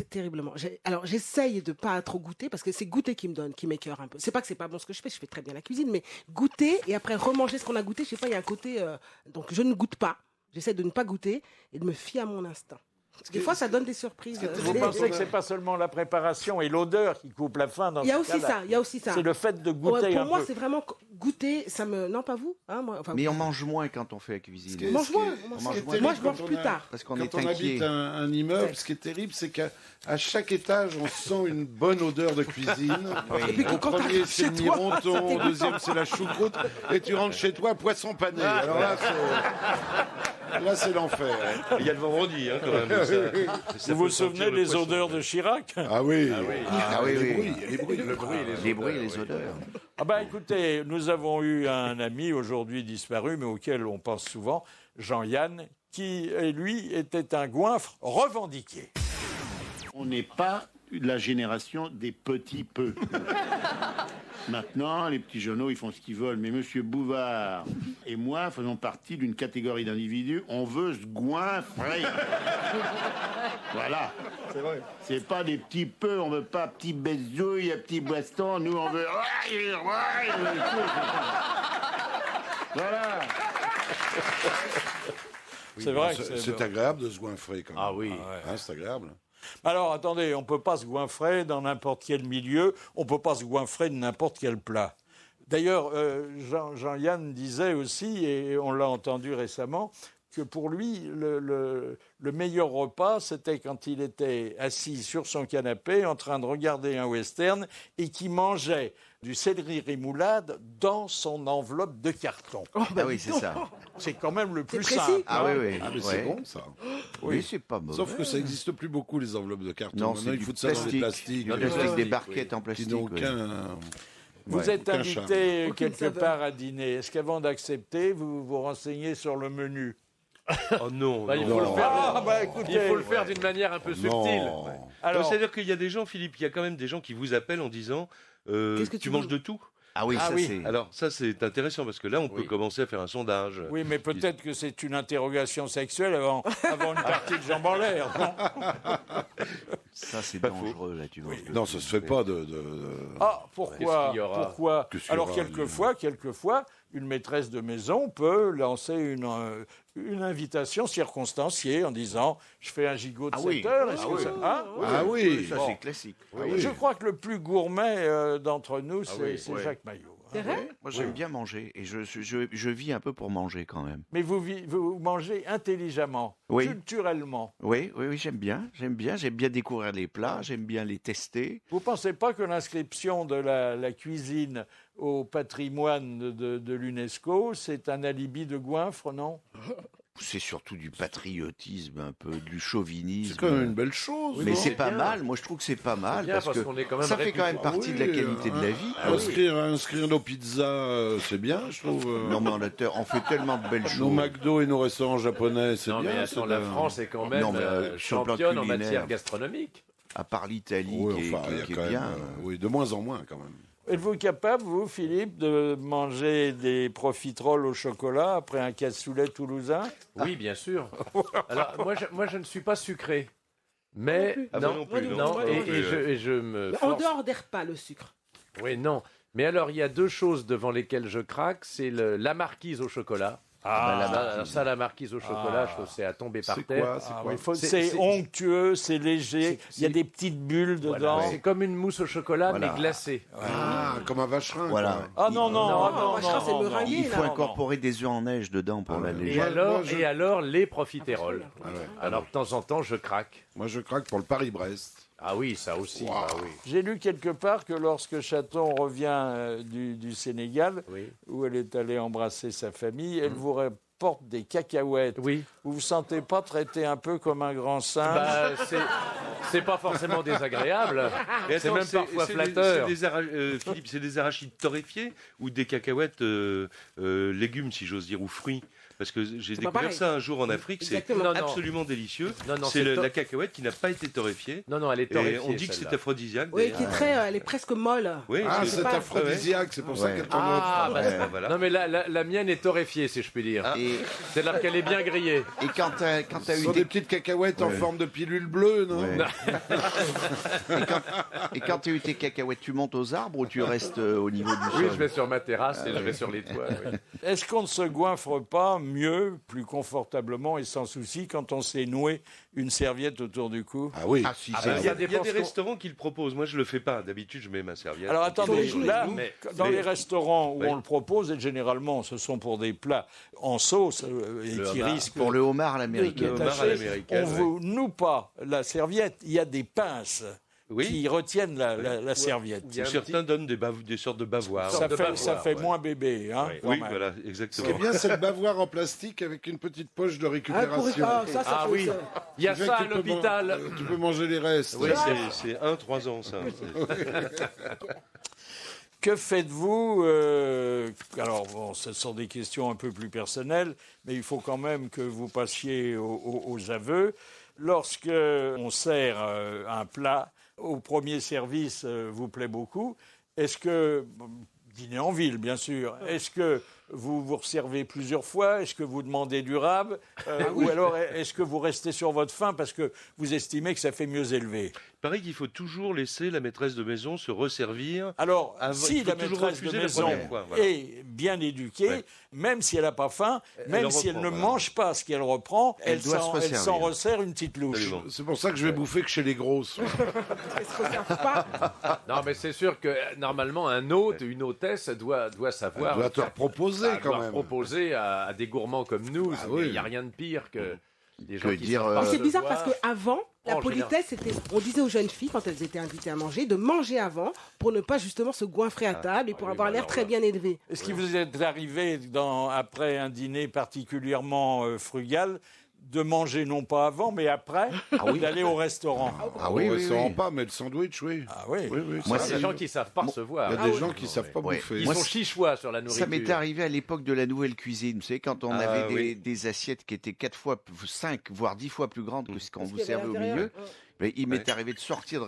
terriblement. Alors, j'essaye de pas trop goûter parce que c'est goûter qui m'écœure un peu. C'est pas que c'est pas bon ce que je fais très bien la cuisine, mais goûter et après remanger ce qu'on a goûté, je sais pas, il y a un côté. Donc, je ne goûte pas. J'essaie de ne pas goûter et de me fier à mon instinct. Parce que des fois, ça donne des surprises. Vous pensez que c'est pas seulement la préparation et l'odeur qui coupe la faim dans Il y a ce aussi cas-là? ça, il y a aussi ça. C'est le fait de Ouais, goûter pour un moi, peu. c'est vraiment goûter, ça me... Non, pas vous hein, moi, enfin, Mais on mange moins quand on fait la cuisine. On mange moins. On mange Moi, moins. je mange plus tard. Parce qu'on Quand est on inquiet. habite un immeuble, ce qui est terrible, c'est qu'à chaque étage, on sent une bonne odeur de cuisine. Et puis Au quand premier, t'arrives c'est chez le toi, mironton. ça Au t'égoûte. deuxième, c'est la choucroute. Et tu rentres chez toi, poisson pané. Alors là, c'est l'enfer. Il y a le vendredi, hein, quand même. Vous vous souvenez des odeurs de Chirac? Ah oui. Ah oui, Les oui. bruits, les bruits. Les bruits et les odeurs. Ah ben écoutez, nous avons eu un ami aujourd'hui disparu, mais auquel on pense souvent, Jean-Yann, qui, lui, était un goinfre revendiqué. On n'est pas la génération des petits peu. Maintenant, les petits journaux, ils font ce qu'ils veulent. Mais Monsieur Bouvard et moi faisons partie d'une catégorie d'individus. On veut se goinfrer. Voilà. C'est vrai. C'est pas des petits peu. On veut pas petits bezouilles, petits boistons. Nous, on veut... Voilà. C'est vrai que C'est agréable de se goinfrer quand même. Ah oui. Hein, c'est agréable. Alors attendez, on ne peut pas se goinfrer dans n'importe quel milieu, on ne peut pas se goinfrer de n'importe quel plat. D'ailleurs, Jean-Yann disait aussi, et on l'a entendu récemment, que pour lui, le meilleur repas, c'était quand il était assis sur son canapé en train de regarder un western et qui mangeait du céleri rémoulade dans son enveloppe de carton. Ah oui, c'est ça. C'est quand même le plus précis. simple. Ah oui, oui. Ah, mais Ouais. c'est bon, ça. Oui, c'est pas mauvais. Sauf que ça n'existe plus beaucoup, les enveloppes de carton. Non, Maintenant, c'est ils du foutent ça dans les plastique. plastiques. Dans des barquettes en Qui plastique. n'ont ouais. aucun... Vous Ouais. êtes Aucun invité Aucune quelque saveur. part à dîner. Est-ce qu'avant d'accepter, vous vous renseignez sur le menu? Oh non, Bah, il non. faut le faire, Ah, bah écoutez. il faut le faire d'une manière un peu subtile. Non. Non, Alors, c'est-à-dire qu'il y a des gens, Philippe, il y a quand même des gens qui vous appellent en disant Qu'est-ce que tu tu manges veux de tout. Ah oui, Ah ça oui. c'est... Alors ça c'est intéressant parce que là on peut Oui. commencer à faire un sondage. oui, mais peut-être que c'est une interrogation sexuelle avant une partie de jambes en l'air. Non, Ça c'est Pas faux. dangereux là, tu vois. Non, ça se fait pas de... Ah, Qu'est-ce pourquoi qu'il y aura Pourquoi Qu'est-ce qu'il y Alors, aura, quelquefois, une maîtresse de maison peut lancer une invitation circonstanciée en disant « Je fais un gigot de Ah 7 oui. heures. Est-ce Ah que oui. ça... Hein Ah oui. Ça Bon. c'est classique. Je crois que le plus gourmet d'entre nous, c'est oui, c'est ouais. Jacques Maillot. C'est vrai? Moi j'aime bien manger et je vis un peu pour manger quand même. Mais vous mangez intelligemment, Oui. culturellement. Oui, j'aime bien. J'aime bien découvrir les plats, j'aime bien les tester. Vous ne pensez pas que l'inscription de la cuisine au patrimoine de l'UNESCO, c'est un alibi de goinfre, non? C'est surtout du patriotisme, un peu du chauvinisme. C'est quand même une belle chose. Mais non c'est pas bien. mal. Moi je trouve que c'est pas mal bien, parce que qu'on est quand même ça fait quand même réputé. partie de la qualité de la vie. quoi. Inscrire nos pizzas, c'est bien, je trouve. Non mais on fait tellement de belles Nos choses. McDo et nos restaurants japonais, c'est Non, bien. mais attends, c'est la bien. France est quand même Non, mais, sur le plan championne en culinaire. matière gastronomique. À part l'Italie Oui, qui est, enfin, il y a qui est quand même, bien. oui, de moins en moins quand même. Êtes-vous capable, vous, Philippe, de manger des profiteroles au chocolat après un cassoulet toulousain? Oui, bien sûr. Alors, moi, je ne suis pas sucré. Mais Ah bah non plus, non. non, et je me En force. dehors des repas, le sucre. Oui, non. Mais alors, il y a deux choses devant lesquelles je craque. C'est la marquise au chocolat. La marquise au chocolat, je trouve que c'est à tomber par C'est terre. quoi, c'est quoi C'est onctueux, c'est léger, il y a des petites bulles Voilà, dedans. c'est comme une mousse au chocolat, Voilà. mais glacée. Ah, comme un vacherin. Voilà. quoi. Ah non, non, Non, ah non, machin, non, c'est non, meringué, Il faut là. incorporer des œufs en neige dedans pour la Et légère. alors, moi, et alors, les profiteroles. Ah ouais. Alors, de temps en temps, je craque. Moi, je craque pour le Paris-Brest. Ah oui, ça aussi. bah oui. J'ai lu quelque part que lorsque Chaton revient du Sénégal, Oui. où elle est allée embrasser sa famille, elle vous rapporte des cacahuètes. Oui. Vous vous sentez pas traité un peu comme un grand singe? Bah, c'est pas forcément désagréable. Mais C'est attends, même parfois c'est flatteur. Philippe, c'est des arachides torréfiés ou des cacahuètes légumes, si j'ose dire, ou fruits? Parce que j'ai C'est pas découvert pareil. ça un jour en Afrique, c'est Exactement. Non, non. absolument délicieux. Non, non, C'est c'est la cacahuète qui n'a pas été torréfiée. Non, non, elle est Et torréfiée. on dit que c'est celle-là. aphrodisiaque. Oui, d'ailleurs. qui est très, elle est presque molle. Oui, Ah, c'est c'est pas- aphrodisiaque, c'est pour ça Ouais. qu'elle tombe Ah, au bah, Ouais. voilà. Non, mais la mienne est torréfiée, si je puis dire. Et, C'est-à-dire qu'elle est bien grillée. et quand t'as Ce eu sont des petites cacahuètes en Ouais. forme de pilule bleue, non? Ouais. Et quand tu as eu tes cacahuètes, tu montes aux arbres ou tu restes au niveau du sol? Oui, je vais sur ma terrasse et je vais sur les toits. oui. Est-ce qu'on ne se goinfre pas mieux, plus confortablement et sans souci quand on s'est noué une serviette autour du cou? Ah oui. Ah si, Ah c'est bah, Il y a, ça dépend il y a des ce qu'on- restaurants qui le proposent. Moi, je le fais pas. D'habitude, je mets ma serviette. Alors attendez, genoux, là, mais- dans mais- les restaurants où Oui. on le propose, et généralement ce sont pour des plats en sauce et Le qui homard. risquent pour le homard à de l'américaine. Le homard à tâcher, l'américaine, on ouais. vous noue pas la serviette, il y a des pinces Oui. qui retiennent la serviette. Il y a un Certains donnent des sortes de bavoirs. Ça de fait, bavoir, fait ouais. moins bébé. Hein, quand Oui, même. voilà, Ce qui exactement. est bien, c'est le bavoir en plastique avec une petite poche de Ah, récupération. ça Ah fait oui, ça. il y a Qui fait ça que à tu peux l'hôpital. Tu peux manger les restes. Oui, c'est 1-3 ans, ça. Que faites-vous Alors, bon, ce sont des questions un peu plus personnelles, mais il faut quand même que vous passiez aux aveux. Lorsque on sert un plat, au premier service vous plaît beaucoup, est-ce que, dîner en ville bien sûr, est-ce que vous vous resservez plusieurs fois? Est-ce que vous demandez du rab? Ou alors est-ce que vous restez sur votre faim parce que vous estimez que ça fait mieux élever? Il paraît qu'il faut toujours laisser la maîtresse de maison se resservir. Alors, Ah, si il faut la toujours maîtresse de refuser la maison première fois, voilà. est bien éduquée, Ouais. même si elle n'a pas faim, même en si elle reprend, ne voilà. mange pas ce qu'elle reprend, Elle doit se elle resservir. s'en resserre une petite louche. Absolument. C'est pour ça que je vais bouffer que chez les grosses. Elle se réserve pas. Non, mais c'est sûr que normalement, un hôte, une hôtesse doit Elle savoir. doit te proposer. proposer quand doit même. proposer à des gourmands comme nous. Il oui. n'y a rien de pire que des gens Que qui dire, savent pas C'est se bizarre voir. parce qu'avant, la En politesse, c'était, on disait aux jeunes filles, quand elles étaient invitées à manger, de manger avant pour ne pas justement se goinfrer à table et pour avoir l'air très bien élevé. Est-ce qu'il vous est arrivé, après un dîner particulièrement frugal, de manger non pas avant, mais après, d'aller au restaurant? Au restaurant pas, mais le sandwich, oui. Ah oui. Moi, ça c'est des arrive. gens qui savent pas recevoir. Il y a des gens qui savent pas Ouais. bouffer. Ils sont chichois sur la nourriture. Ça m'était arrivé à l'époque de la nouvelle cuisine. Vous savez, quand on avait des assiettes qui étaient 4 fois, 5, voire 10 fois plus grandes que ce qu'on vous servait au milieu. Mais il m'est arrivé de sortir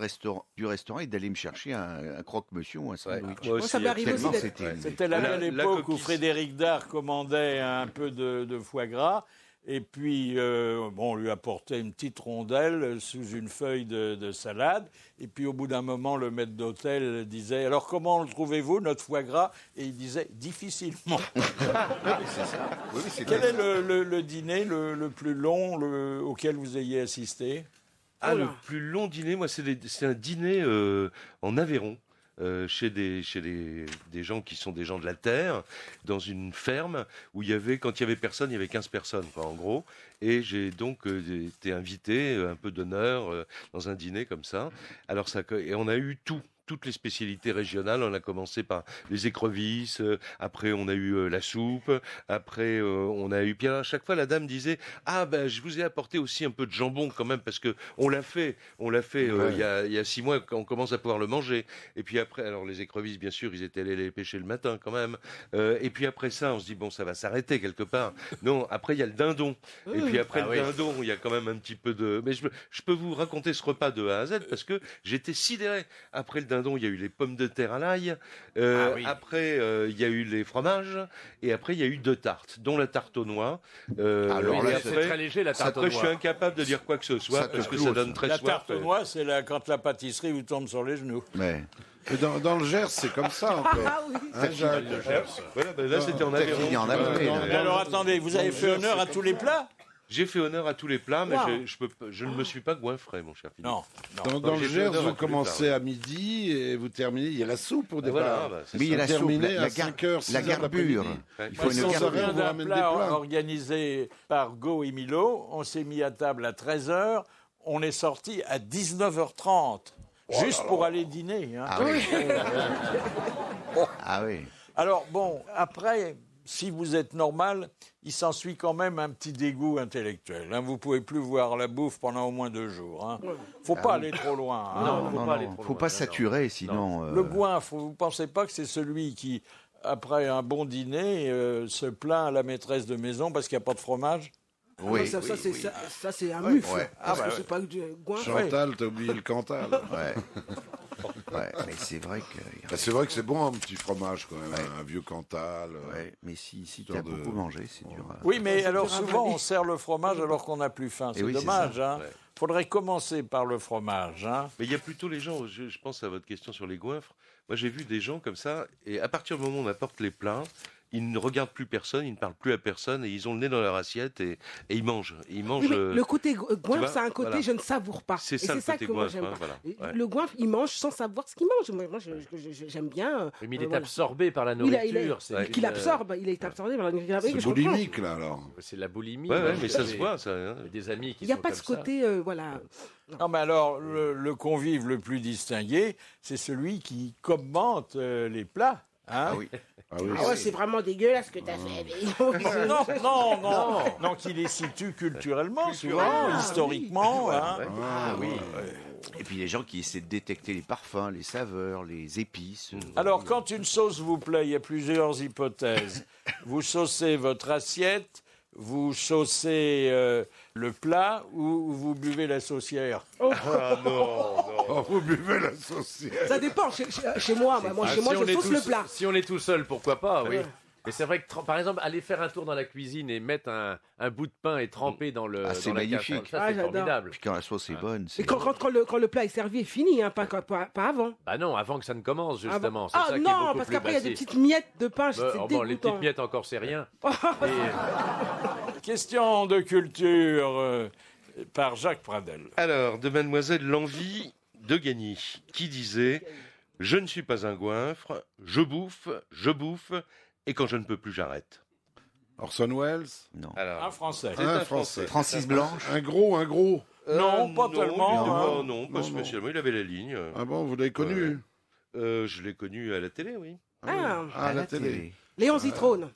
du restaurant et d'aller me chercher un croque-monsieur ou un sandwich. Moi aussi, ça m'est arrivé Tellement aussi c'était- C'était la belle époque où Frédéric Dard commandait un peu de foie gras. Et puis, on lui apportait une petite rondelle sous une feuille de salade. Et puis, au bout d'un moment, le maître d'hôtel disait « Alors, comment le trouvez-vous, notre foie gras ?» Et il disait « Difficilement. » Quel est le dîner le plus long auquel vous ayez assisté? Le plus long dîner, moi, c'est un dîner en Aveyron. Chez des gens qui sont des gens de la terre, dans une ferme où quand il y avait personne, il y avait 15 personnes, quoi, en gros. Et j'ai donc été invité, un peu d'honneur, dans un dîner comme ça. Et on a eu toutes les spécialités régionales. On a commencé par les écrevisses, après on a eu la soupe, après on a eu... Puis à chaque fois, la dame disait « Ah, ben, je vous ai apporté aussi un peu de jambon quand même, parce que on l'a fait il y a 6 mois qu'on commence à pouvoir le manger. » Et puis après, alors les écrevisses, bien sûr, ils étaient allés les pêcher le matin quand même. Et puis après ça, on se dit « Bon, ça va s'arrêter quelque part. » Non, après, il y a le dindon. Et puis après dindon, il y a quand même un petit peu de... Mais je peux vous raconter ce repas de A à Z, parce que j'étais sidéré. Après le dindon, il y a eu les pommes de terre à l'ail. Après, il y a eu les fromages. Et après, il y a eu 2 tartes, dont la tarte aux noix. Alors là, c'est très léger, la tarte aux noix. Après, je suis incapable de dire quoi que ce soit, parce que ça donne très soif. La tarte aux noix, c'est quand la pâtisserie vous tombe sur les genoux. Mais dans le Gers, c'est comme ça, en fait. Hein, Jacques Le Gers. Voilà, là, c'était en Aveyron. Mais alors, attendez, vous avez fait honneur à tous les plats? J'ai fait honneur à tous les plats, mais je ne me suis pas goinfré, mon cher Philippe. Non. Dans le J'ai fait Gers, honneur à tous vous les commencez plats, à midi et vous terminez. Il y a la soupe au départ. Mais il y a la soupe, terminez à la 5h, 6h la garbure. Il faut une Sans garbure. rien d'un plat organisé par Go et Milo. On s'est mis à table à 13h. On est sorti à 19h30. Juste pour aller dîner. Hein. Ah oui. Ah oui. Alors, bon, après, si vous êtes normal, il s'ensuit quand même un petit dégoût intellectuel. Hein. Vous ne pouvez plus voir la bouffe pendant au moins 2 jours. Hein. Faut pas aller trop loin. Hein. Faut pas saturer, sinon... Le goinfre, vous ne pensez pas que c'est celui qui, après un bon dîner, se plaint à la maîtresse de maison parce qu'il n'y a pas de fromage? Oui, ça, c'est un mufle. Ouais. Parce que c'est pas du goinfre. Chantal, t'as oublié le Cantal. Mais c'est vrai que... C'est vrai que c'est bon un petit fromage quand même, un vieux Cantal. Mais si tu as beaucoup mangé, c'est dur. Oui, mais alors souvent on sert le fromage alors qu'on n'a plus faim. C'est dommage. Hein. Faudrait commencer par le fromage. Hein. Mais il y a plutôt les gens, je pense à votre question sur les goinfres. Moi j'ai vu des gens comme ça, et à partir du moment où on apporte les plats, ils ne regardent plus personne, ils ne parlent plus à personne, et ils ont le nez dans leur assiette, et ils mangent. Oui, mais le côté goinfre, c'est un côté je ne savoure pas. C'est ça, le côté que moi goinfre. j'aime pas. Le goinfre, il mange sans savoir ce qu'il mange. Moi, j'aime bien. Mais il est absorbé par la nourriture. Il absorbe, il est absorbé par la nourriture. C'est boulimique, là, alors. C'est la boulimie. Ouais, mais ça se voit, ça. Des amis qui il n'y a pas de ce côté, voilà. Non, mais alors, le convive le plus distingué, c'est celui qui commente les plats. Hein? Ah oui. C'est vraiment dégueulasse ce que tu as fait. Non, qui les situe culturellement, souvent, historiquement. Hein? Et puis les gens qui essaient de détecter les parfums, les saveurs, les épices. Alors, quand une sauce vous plaît, il y a plusieurs hypothèses. Vous saucez votre assiette, vous saucez le plat ou vous buvez la saucière. Vous buvez la saucière. Ça dépend. Chez moi, je sauce le plat. Si on est tout seul, pourquoi pas, oui. Mais c'est vrai que, par exemple, aller faire un tour dans la cuisine et mettre un bout de pain et tremper dans c'est magnifique. Ça, c'est formidable. Puis quand la sauce est bonne. Et quand le plat est servi et fini, hein, pas avant. Bah non, avant que ça ne commence, justement. C'est ça qui est non, beaucoup parce plus qu'après, il y a des bassiste. petites miettes de pain, c'est dégoûtant. Les petites miettes, encore, c'est rien. Question de culture par Jacques Pradel. Alors, de Mademoiselle L'Envie de Gagny, qui disait « Je ne suis pas un goinfre, je bouffe, Et quand je ne peux plus, j'arrête. Orson Welles? Non. Un Français. C'est un Français. Francis Blanche? Un gros. Non, pas tellement. Non, pas spécialement. Il avait la ligne. Ah bon, vous l'avez connu? Je l'ai connu à la télé, oui. À la télé. Léon Zitrone.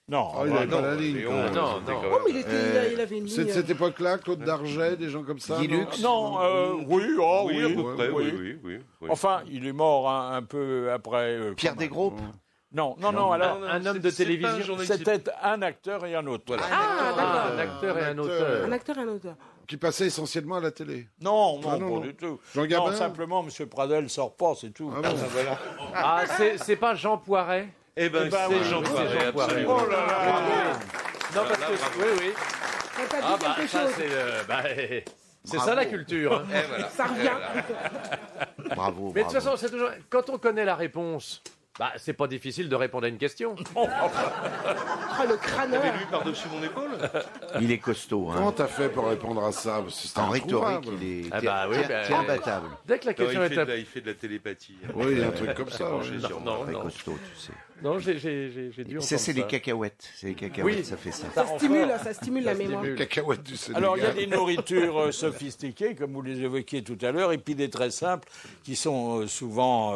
Non, il n'avait pas la ligne. Non. Oh, mais il avait une C'est de ligne. cette époque-là, Claude Darget, des gens comme ça? Guy non Lux? Non, oui, à peu près, oui. Enfin, il est mort un peu après. Pierre Desgroupes? Non, alors, Un homme de télévision. c'était un acteur et un auteur. Ah, d'accord. Un acteur et un auteur. Un acteur et un auteur. Qui passait essentiellement à la télé. Non, Ah, pas du tout. Jean Gabin? Non, simplement, M. Pradel sort pas, c'est tout. Ah bon. Voilà. Ah, c'est pas Jean Poiret? Eh ben, ben, c'est oui, Jean c'est Poiret, Jean Poiret. absolument. Oh là là. Non, parce que... Oui. Ça t'a dit Ah bah quelque ça chose. c'est ça la culture. Hein. Ça revient. Bravo. Mais de toute façon, c'est toujours... quand on connaît la réponse, c'est pas difficile de répondre à une question. Ah, le crâneur. T'avais lu par-dessus mon épaule? Il est costaud. Comment t'as fait pour répondre à ça? Parce que c'était En rhétorique, introuvable. il est Ah bah oui, imbattable. Dès que la question est... Il fait de la télépathie. Oui, il y a un truc comme ça. J'ai ouais. sûrement. Très costaud, tu sais. Non, j'ai dû entendre Ça, c'est ça. les cacahuètes. C'est les cacahuètes, Oui. ça fait ça. Ça stimule la mémoire. Cacahuètes du Sénégal. Alors, il y a des nourritures sophistiquées, comme vous les évoquiez tout à l'heure, et puis des très simples, qui sont souvent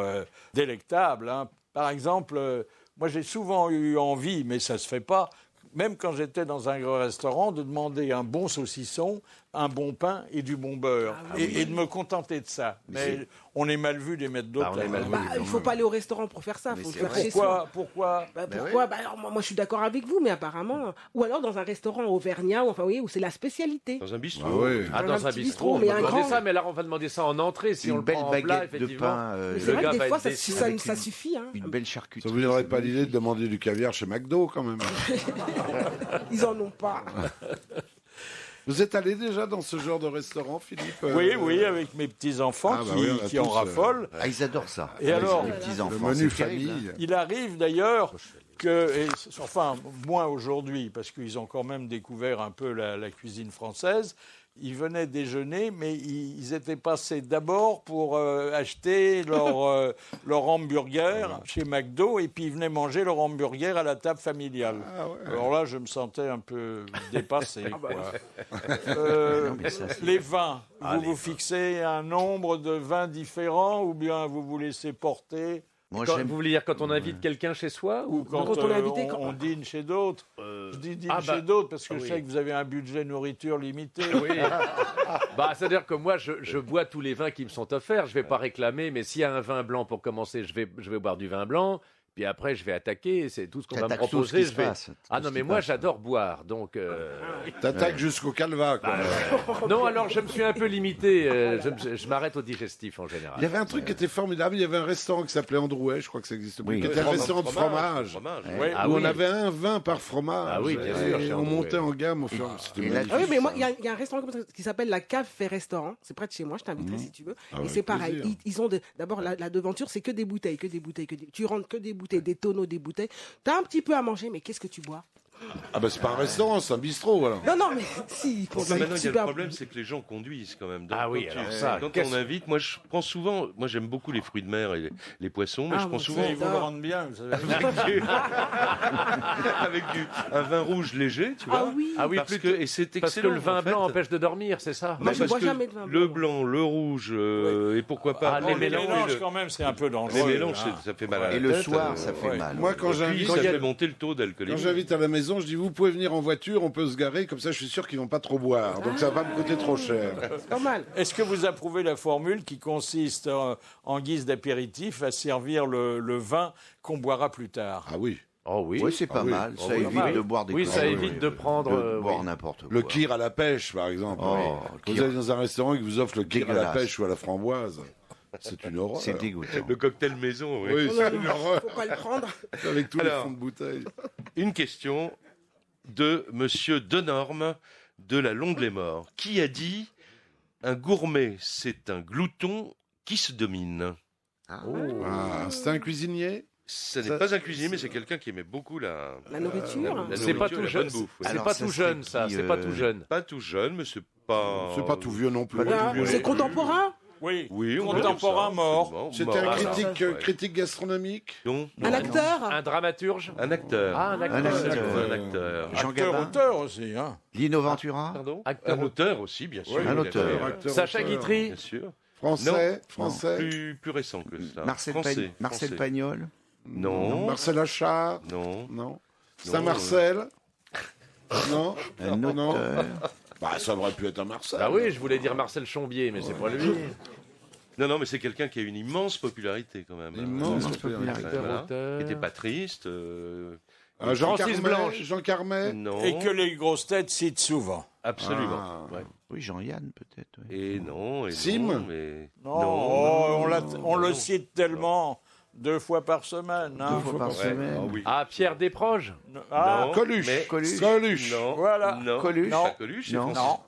délectables. Hein. Par exemple, moi j'ai souvent eu envie, mais ça ne se fait pas, même quand j'étais dans un grand restaurant, de demander un bon saucisson, un bon pain et du bon beurre. Et de me contenter de ça. Mais on est mal vu des mettre d'autres. Il ne faut pas aller au restaurant pour faire ça, il faut le faire chez soi. Pourquoi alors, moi, je suis d'accord avec vous, mais apparemment... Ou alors dans un restaurant auvergnat, où c'est la spécialité. Dans un bistrot. Ah oui. Ah, dans un bistrot, on mais va un demander grand... ça, mais là on va demander ça en entrée, si on Une le belle prend en plat, baguette de effectivement. pain. Mais c'est vrai gars que va des fois, être déçu. ça suffit. Hein. Une belle charcuterie. Ça vous donnerait pas l'idée de demander du caviar chez McDo, quand même? Ils en ont pas. Vous êtes allé déjà dans ce genre de restaurant, Philippe? Oui, avec mes petits-enfants Ah, bah oui, on a qui en tous, raffolent. Ah, ils adorent ça. Et alors, les petits-enfants. Le menu c'est terrible, famille. Il arrive d'ailleurs que, enfin, moins aujourd'hui, parce qu'ils ont quand même découvert un peu la cuisine française, ils venaient déjeuner, mais ils étaient passés d'abord pour acheter leur hamburger chez McDo, et puis ils venaient manger leur hamburger à la table familiale. Ah ouais. Alors là, je me sentais un peu dépassé. quoi. Non, mais ça, c'est- Les vins, vous fixez un nombre de vins différents, ou bien vous vous laissez porter? Moi, Quand- j'aime. vous voulez dire quand on invite quelqu'un chez soi Ou quand on est invité, on dîne chez d'autres. Je dis dîne Ah bah, chez d'autres parce que ah je oui. sais que vous avez un budget nourriture limité. Oui. C'est-à-dire que moi, je bois tous les vins qui me sont offerts. Je vais pas réclamer, mais s'il y a un vin blanc pour commencer, je vais boire du vin blanc. Puis après, je vais attaquer. C'est tout ce qu'on va me T'attaques tout ce proposer. qui se passe, tout Ah ce non, qui mais moi, passe. j'adore boire. Donc, T'attaques jusqu'au calva, quoi. non, alors je me suis un peu limité. Je m'arrête au digestif en Il y général. avait un truc qui était formidable. Il y avait un restaurant qui s'appelait Androuet, je crois que ça existe plus, Oui. qui était un restaurant de fromage. Fromage. Ouais. Ah Où oui. on avait un vin par fromage. Ah oui, bien Et sûr, chez on Androuet. montait en gamme au fur et à mesure. C'était Et là, magnifique. Ah oui, mais moi, il y a un restaurant comme ça qui s'appelle la Cave fait Restaurant. C'est près de chez moi, je t'inviterai si tu veux. Ah, et avec c'est pareil. plaisir. Ils ont d'abord la devanture, c'est que des bouteilles. Tu rentres que des bouteilles, des tonneaux, des bouteilles. T'as un petit peu à manger, mais qu'est-ce que tu bois? Ah bah c'est pas un restaurant, c'est un bistrot alors. Non, mais si. Pour Maintenant, il y a le super- problème, c'est que les gens conduisent quand même. Donc, Ah oui, quand alors ça, quand qu'est-ce- on invite, moi je prends souvent, moi j'aime beaucoup les fruits de mer et les poissons, mais Ah, je prends moi, souvent Ils vous le rendent bien, vous savez. avec un vin rouge léger, tu vois. Ah oui. Ah oui, Parce plus que, et c'est parce que excellent. le vin en fait. blanc empêche de dormir, c'est ça? Moi, je Parce bois que jamais de vin le blanc. blanc, le rouge, et pourquoi pas. Ah, Bon, les les mélanges, mélanges, quand même, c'est un peu dangereux. Les mélanges, hein. ça fait mal à la Et le tête, soir, ça fait ouais. mal. Moi quand Et puis, j'invite, ça fait monter le taux d'alcoolémie. quand j'invite à la maison, je dis vous pouvez venir en voiture, on peut se garer, comme ça je suis sûr qu'ils vont pas trop boire. Donc ça va pas me coûter trop cher. C'est pas mal. Est-ce que vous approuvez la formule qui consiste, en guise d'apéritif, à servir le vin qu'on boira plus tard? Ah oui. Oh oui. Oui, c'est pas Ah oui. mal. Oh Ça oui, évite pas mal. de boire des Oui, ça conneries. évite de prendre, boire oui. n'importe quoi. Le kir à la pêche, par exemple. Oh, Vous kir. allez dans un restaurant qui vous offre le kir à la Dégueulasse. pêche ou à la framboise. C'est une horreur. C'est dégoûtant. Le cocktail maison, oui. Oui, Non, c'est non, une horreur. faut pas le prendre. Avec tous les Alors. fonds de bouteille. Une question de Monsieur Denorme de la Longue-les-Morts, qui a dit un gourmet, c'est un glouton qui se domine. Ah, c'est un cuisinier. Ce n'est Ça- pas un cuisinier, mais c'est quelqu'un qui aimait beaucoup la nourriture. la C'est pas nourriture, tout la jeune. bonne bouffe, oui. C'est Alors, pas ça tout serait jeune, ça. qui, C'est pas tout jeune. Pas tout jeune, mais c'est pas. C'est pas tout vieux non plus. Pas tout vieux non C'est plus. contemporain. Oui, Oui, on contemporain peut dire ça, mort. absolument. C'était Mort, un voilà. critique, Ouais. critique gastronomique. Non. Un acteur. Un dramaturge. Un acteur. Ah, un acteur. Un acteur. Un acteur. Jean Acteur, Gabin. auteur aussi. Hein. Lino Ventura. Pardon. Acteur. Un auteur aussi, bien sûr. Oui, un il a auteur. fait, Acteur, Sacha auteur. Guitry. Bien sûr. Français. Non. Français. Plus récent que ça. Marcel Français. Marcel Pagnol. Non. Marcel Achard. Non. Non. Saint-Marcel. Non. Un Non. auteur. Bah, ça aurait pu être un Marcel. Ah oui, je voulais dire Marcel Chombier, mais c'est pas lui. Non, mais c'est quelqu'un qui a une immense popularité quand même. Immense popularité. Acteur, Voilà. auteur. Qui n'était pas triste. Jean Francis Carmet. Blanche. Jean Carmet. Non. Et que les grosses têtes citent souvent. Absolument. Ah. Ouais. Oui, Jean-Yann peut-être. oui. Et non. Et Sim. non, mais... Non, oh, on le non. cite tellement 2 fois par semaine. Hein. 2 fois par Ouais. semaine. Ah oui. Ah, Pierre Desproges. Ah, Non, Coluche. mais- Coluche. Non. Voilà. Non. Coluche. Pas Coluche, c'est Non. Francis. non.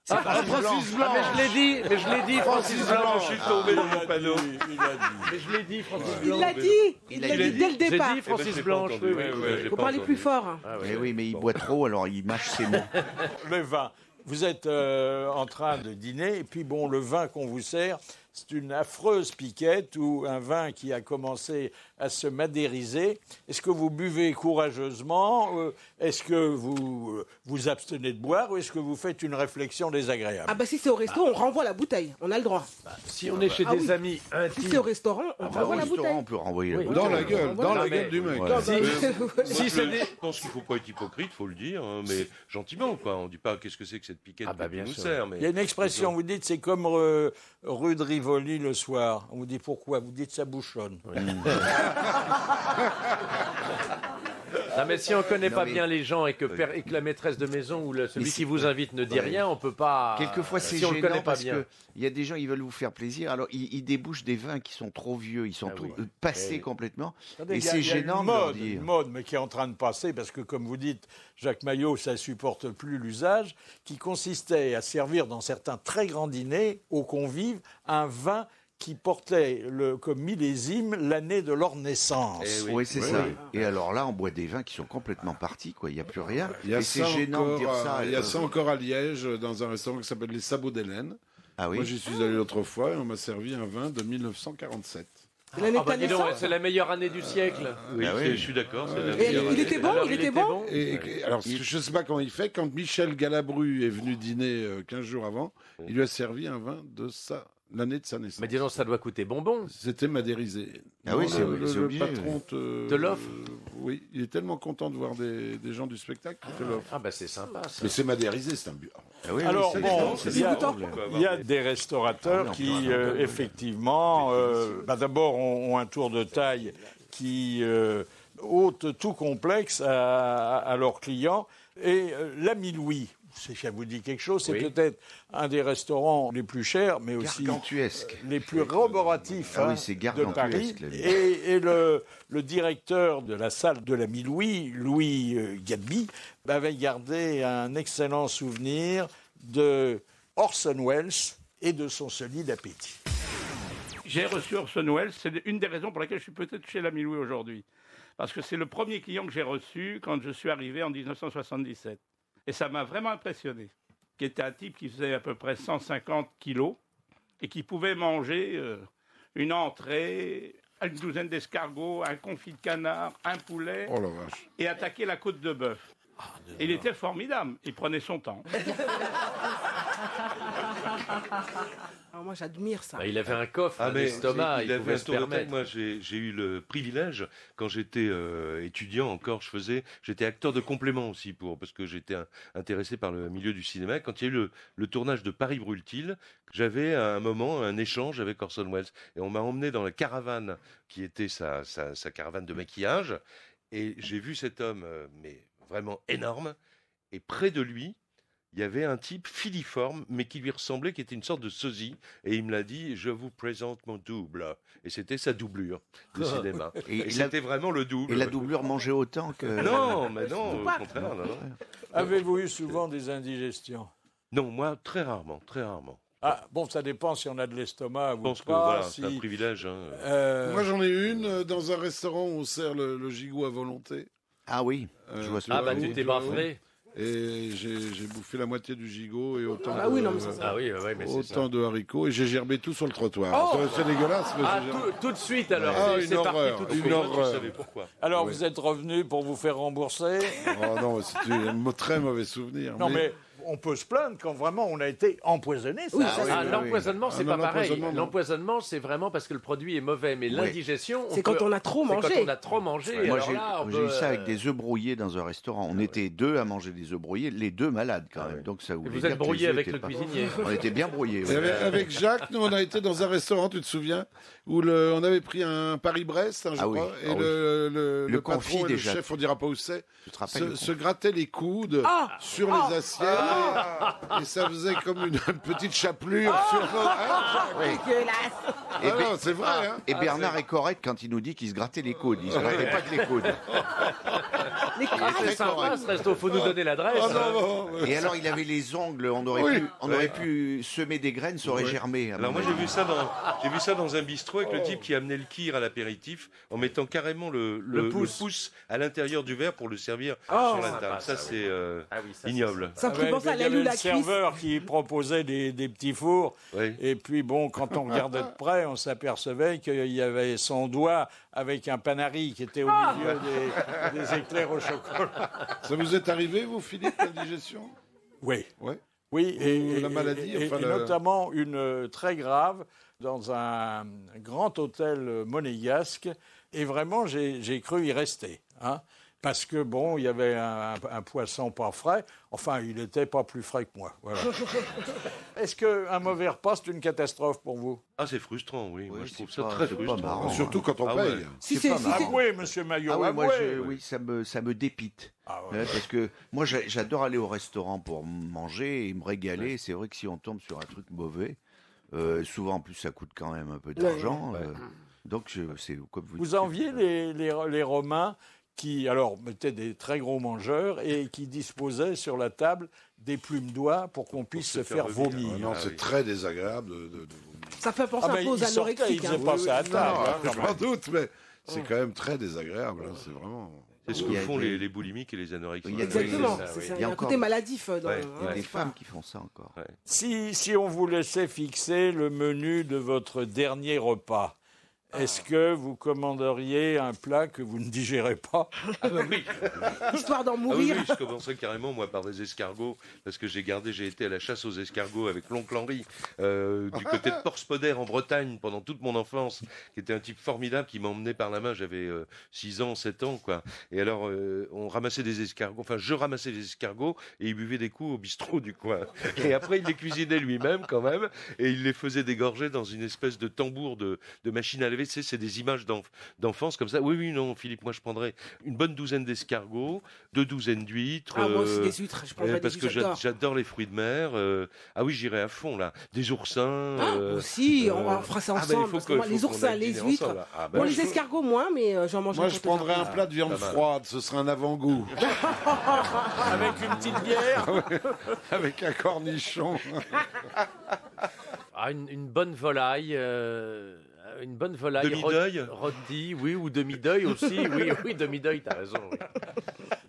Ah, Francis Blanche. mais je l'ai dit, Francis Blanche. Je suis tombé dans mon panneau. Il a dit. Mais je l'ai dit, Francis Il Blanche. l'a dit. Il l'a dit dès le J'ai départ. dit Francis Eh ben, je l'ai Blanche. pas Oui, entendu. oui, Ouais, oui. j'ai Faut pas parler entendu. plus fort. Ah, Eh oui, mais il boit trop, alors il mâche ses mots. Le vin. Vous êtes en train de dîner, et puis bon, le vin qu'on vous sert, c'est une affreuse piquette ou un vin qui a commencé à se madériser. Est-ce que vous buvez courageusement Est-ce que vous vous abstenez de boire ou est-ce que vous faites une réflexion désagréable Ah bah si c'est au resto, on renvoie la bouteille. On a le droit. Si on est chez Ah des oui. amis Si intimes. c'est au restaurant, on Au renvoie la restaurant, bouteille. on peut renvoyer la Oui. bouteille. Dans la gueule. Dans la mais- gueule du mec. Ouais. Non, Si- bah, Si c'est des... Je pense qu'il ne faut pas être hypocrite, il faut le dire, hein, mais gentiment, quoi. On ne dit pas qu'est-ce que c'est que cette piquette Ah bah, qui bien nous sûr. sert. Mais... Il y a une expression, vous dites, c'est comme rue de Rivoli le soir. On vous dit pourquoi Vous dites ça bouchonne. Non, mais si on connaît Non, pas mais- bien les gens et que la maîtresse de maison ou celui Mais qui vous invite ne dit rien, on peut pas. Quelquefois, c'est si on le gênant connaît pas parce bien. qu'il y a des gens, ils veulent vous faire plaisir. Alors, ils débouchent des vins qui sont trop vieux, ils sont Ah trop oui. passés Oui. complètement. Attendez, Et il y a- c'est il y a gênant une de leur mode, dire. une mode, mais qui est en train de passer, parce que comme vous dites, Jacques Maillot, ça supporte plus l'usage, qui consistait à servir dans certains très grands dîners aux convives un vin qui portait comme millésime l'année de leur naissance. Eh Oui, c'est ça. Et alors là, on boit des vins qui sont complètement partis, quoi. Il n'y a plus rien. Il y a Et c'est ça gênant de dire encore, ça. il y a ça encore à Liège, dans un restaurant qui s'appelle les Sabots d'Hélène. Ah oui. Moi, j'y suis allé l'autre fois et on m'a servi un vin de 1947. C'est l'année Ah de bah ta dis donc, naissance. c'est la meilleure année du siècle. Oui, Ah oui. je suis d'accord. c'est la Et meilleure il année. était bon, Alors, il était bon. Et alors, je ne sais pas comment il fait. Quand Michel Galabru est venu dîner 15 jours avant, il lui a servi un vin de l'année de sa naissance. Mais dis donc, ça doit coûter bonbon. C'était madérisé. Ah oui, Non, c'est le obligé. patron Te l'offre. Oui, il est tellement content de voir des gens du spectacle qu'il te l'offre. Ah bah c'est sympa ça. Mais c'est madérisé, c'est un but. Ah oui, Alors oui, bon, c'est il y a- dégoûtant. il y a des restaurateurs Ah oui, qui, on peut raconter. effectivement, d'abord ont un tour de taille qui ôte tout complexe à leurs clients. Et l'ami Louis, ça vous dit quelque chose, c'est Oui. peut-être un des restaurants les plus chers, mais aussi Gargantuesque. les plus roboratifs Ah oui, hein, c'est de gargantuesque, Paris. la vie. Et le directeur de la salle de l'ami Louis, Louis Gadby, avait gardé un excellent souvenir de Orson Welles et de son solide appétit. J'ai reçu Orson Welles, c'est une des raisons pour lesquelles je suis peut-être chez l'ami Louis aujourd'hui. Parce que c'est le premier client que j'ai reçu quand je suis arrivé en 1977. Et ça m'a vraiment impressionné. Qui était un type qui faisait à peu près 150 kilos et qui pouvait manger une entrée, une douzaine d'escargots, un confit de canard, un poulet Oh la vache. et attaquer la côte de bœuf. Il était formidable, il prenait son temps. Alors moi j'admire ça. Bah, il avait un coffre, Ah, un mais estomac, il il avait pouvait un se tour de taille. permettre. Moi, j'ai eu le privilège, quand j'étais étudiant encore, j'étais acteur de complément aussi, parce que j'étais intéressé par le milieu du cinéma. Quand il y a eu le tournage de Paris brûle-t-il, j'avais à un moment un échange avec Orson Welles. Et on m'a emmené dans la caravane, qui était sa caravane de maquillage. Et j'ai vu cet homme, mais vraiment énorme. Et près de lui, il y avait un type filiforme, mais qui lui ressemblait, qui était une sorte de sosie. Et il me l'a dit, je vous présente mon double. Et c'était sa doublure de cinéma. Et c'était vraiment le double. Et la doublure mangeait autant que... Non, mais non, au contraire. Non, non. Avez-vous eu souvent des indigestions? Non, moi, très rarement, très rarement. Ah, bon, ça dépend si on a de l'estomac ou Je pense que pas. voilà, si- c'est un privilège. Hein. Moi, j'en ai une dans un restaurant où on sert le gigot à volonté. Ah oui, je vois ça. Ah bah tu t'es baffré. Et j'ai bouffé la moitié du gigot et autant, Ah oui, non, mais ça, mais c'est ça. autant de haricots. Et j'ai gerbé tout sur le trottoir. C'est dégueulasse. Mais Ah, j'ai gerbé. tout de suite alors. Une c'est parti horreur. tout de Une suite. horreur. Je savais pourquoi. Alors, vous êtes revenu pour vous faire rembourser. Oh non, c'est un très mauvais souvenir. Non, mais on peut se plaindre quand vraiment on a été empoisonné. Ça. L'empoisonnement, c'est non, pas pareil. l'empoisonnement, non. L'empoisonnement, c'est vraiment parce que le produit est mauvais. Mais l'indigestion, c'est quand on a trop mangé. C'est quand on a trop mangé. Moi, Alors j'ai eu ça avec des œufs brouillés dans un restaurant. On était deux à manger des œufs brouillés, les deux malades quand même. Donc ça voulait vous dire êtes que les brouillé œufs avec étaient le pas- cuisinier. On était bien brouillés. Et avec Jacques, nous, on a été dans un restaurant, tu te souviens, où on avait pris un Paris-Brest, je crois, et le confit, patron et le déjà. chef, on dira pas où c'est, Tu te rappelles se grattaient les coudes sur les assiettes, et ça faisait comme une petite chapelure sur nos... Et, Ah non, c'est vrai, hein. et Bernard est correct quand il nous dit qu'il se grattait les coudes. Il se grattait pas que les coudes. C'est sympa ce resto, faut nous donner l'adresse. Et alors, il avait les ongles, on aurait pu semer des graines, ça aurait germé. Alors moi j'ai vu ça dans un bistrot avec le type qui amenait le kir à l'apéritif en mettant carrément le pouce à l'intérieur du verre pour le servir sur la table. Ça c'est ignoble. Ça me fait penser à Il y avait l'aile ou le la cuisse. serveur qui proposait des petits fours. Oui. Et puis bon, quand on regardait de près, on s'apercevait qu'il y avait son doigt avec un panari qui était au milieu des éclairs au chocolat. Ça vous est arrivé, vous, Philippe, l'indigestion? Oui. Ouais. Oui, et la maladie, et enfin, notamment une très grave dans un grand hôtel monégasque. Et vraiment, j'ai cru y rester. Hein, parce que, bon, il y avait un poisson pas frais. Enfin, il n'était pas plus frais que moi. Voilà. Est-ce qu'un mauvais repas, c'est une catastrophe pour vous? Ah c'est frustrant, oui. Moi je trouve ça pas- très c'est pas frustrant. marrant, Surtout quand on paye. Avouez, monsieur Maillot, Ah oui, moi, avouez. oui, ça me dépite. Ah ouais. Parce que moi, j'adore aller au restaurant pour manger et me régaler. C'est vrai que si on tombe sur un truc mauvais, souvent en plus ça coûte quand même un peu d'argent. Donc c'est comme vous. Vous enviez les Romains qui, alors, étaient des très gros mangeurs et qui disposaient sur la table des plumes d'oie pour qu'on puisse se faire vomir. Non, c'est très désagréable de vomir. Ça fait penser un peu aux ils sortaient, anorexiques. ils faisaient pas ça à table. hein, Sans doute, mais c'est quand même très désagréable. Hein, c'est vraiment... C'est ce Il que y a font des- les boulimiques et les anorexiques. Exactement. Oui, C'est Il y a un encore côté maladif. Dans, Ouais, Il y a des femmes qui font ça encore. Si on vous laissait fixer le menu de votre dernier repas, est-ce que vous commanderiez un plat que vous ne digérez pas? Ah bah oui. Histoire d'en Ah oui, mourir. oui, je commencerai carrément moi par des escargots parce que j'ai été à la chasse aux escargots avec l'oncle Henri du côté de Porspoder en Bretagne pendant toute mon enfance, qui était un type formidable qui m'emmenait par la main. J'avais 6 ans, 7 ans quoi. Et alors on ramassait des escargots, enfin je ramassais des escargots et il buvait des coups au bistrot du coin. Et après il les cuisinait lui-même quand même et il les faisait dégorger dans une espèce de tambour de machine à laver. C'est des images d'enfance comme ça. Oui, non, Philippe, moi je prendrais une bonne douzaine d'escargots, 2 douzaines d'huîtres. Ah, moi aussi, des huîtres, je prendrais parce des que huîtres, j'adore les fruits de mer. Ah oui, j'irai à fond là. Des oursins. Aussi, on fera ça ensemble. Parce que moi, les oursins, les huîtres. Bon, les escargots, moins, mais j'en mange Moi, je prendrais un plat de viande froide. Ce serait un avant-goût. Avec une petite bière. Avec un cornichon. Ah, une bonne volaille. Une bonne volaille Demi-deuil rôtie, oui, ou demi-deuil aussi. Oui, demi-deuil, t'as raison. Oui.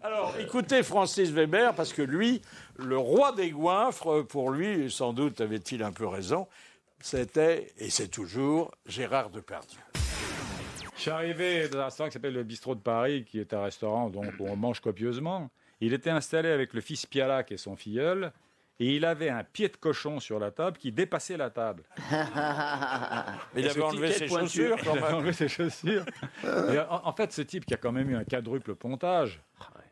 Alors, écoutez Francis Weber, parce que lui, le roi des goinfres, pour lui, sans doute avait-il un peu raison, c'était, et c'est toujours, Gérard Depardieu. Je suis arrivé dans un restaurant qui s'appelle le Bistrot de Paris, qui est un restaurant donc, où on mange copieusement. Il était installé avec le fils Pialac et son filleul, et il avait un pied de cochon sur la table qui dépassait la table. Mais il avait enlevé ses chaussures, quand Il avait même. enlevé ses chaussures. Et en fait, ce type qui a quand même eu un quadruple pontage,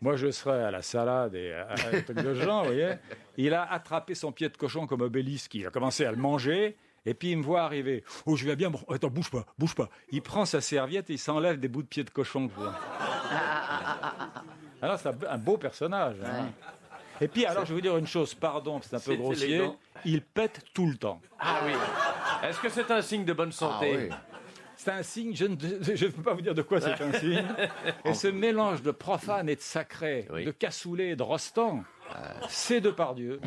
moi je serais à la salade et à un truc de genre, vous voyez. Il a attrapé son pied de cochon comme Obélisque, il a commencé à le manger. Et puis il me voit arriver. Oh, je vais bien. Bon, attends, bouge pas. Il prend sa serviette et il s'enlève des bouts de pied de cochon. Alors c'est un beau personnage. Hein. Et puis alors je vais vous dire une chose, pardon, c'est un peu grossier. élégant. Il pète tout le temps. Ah oui. Est-ce que c'est un signe de bonne santé? C'est un signe, je ne peux pas vous dire de quoi c'est un signe. Et ce mélange de profane et de sacré, de cassoulet et de Rostand, c'est Depardieu.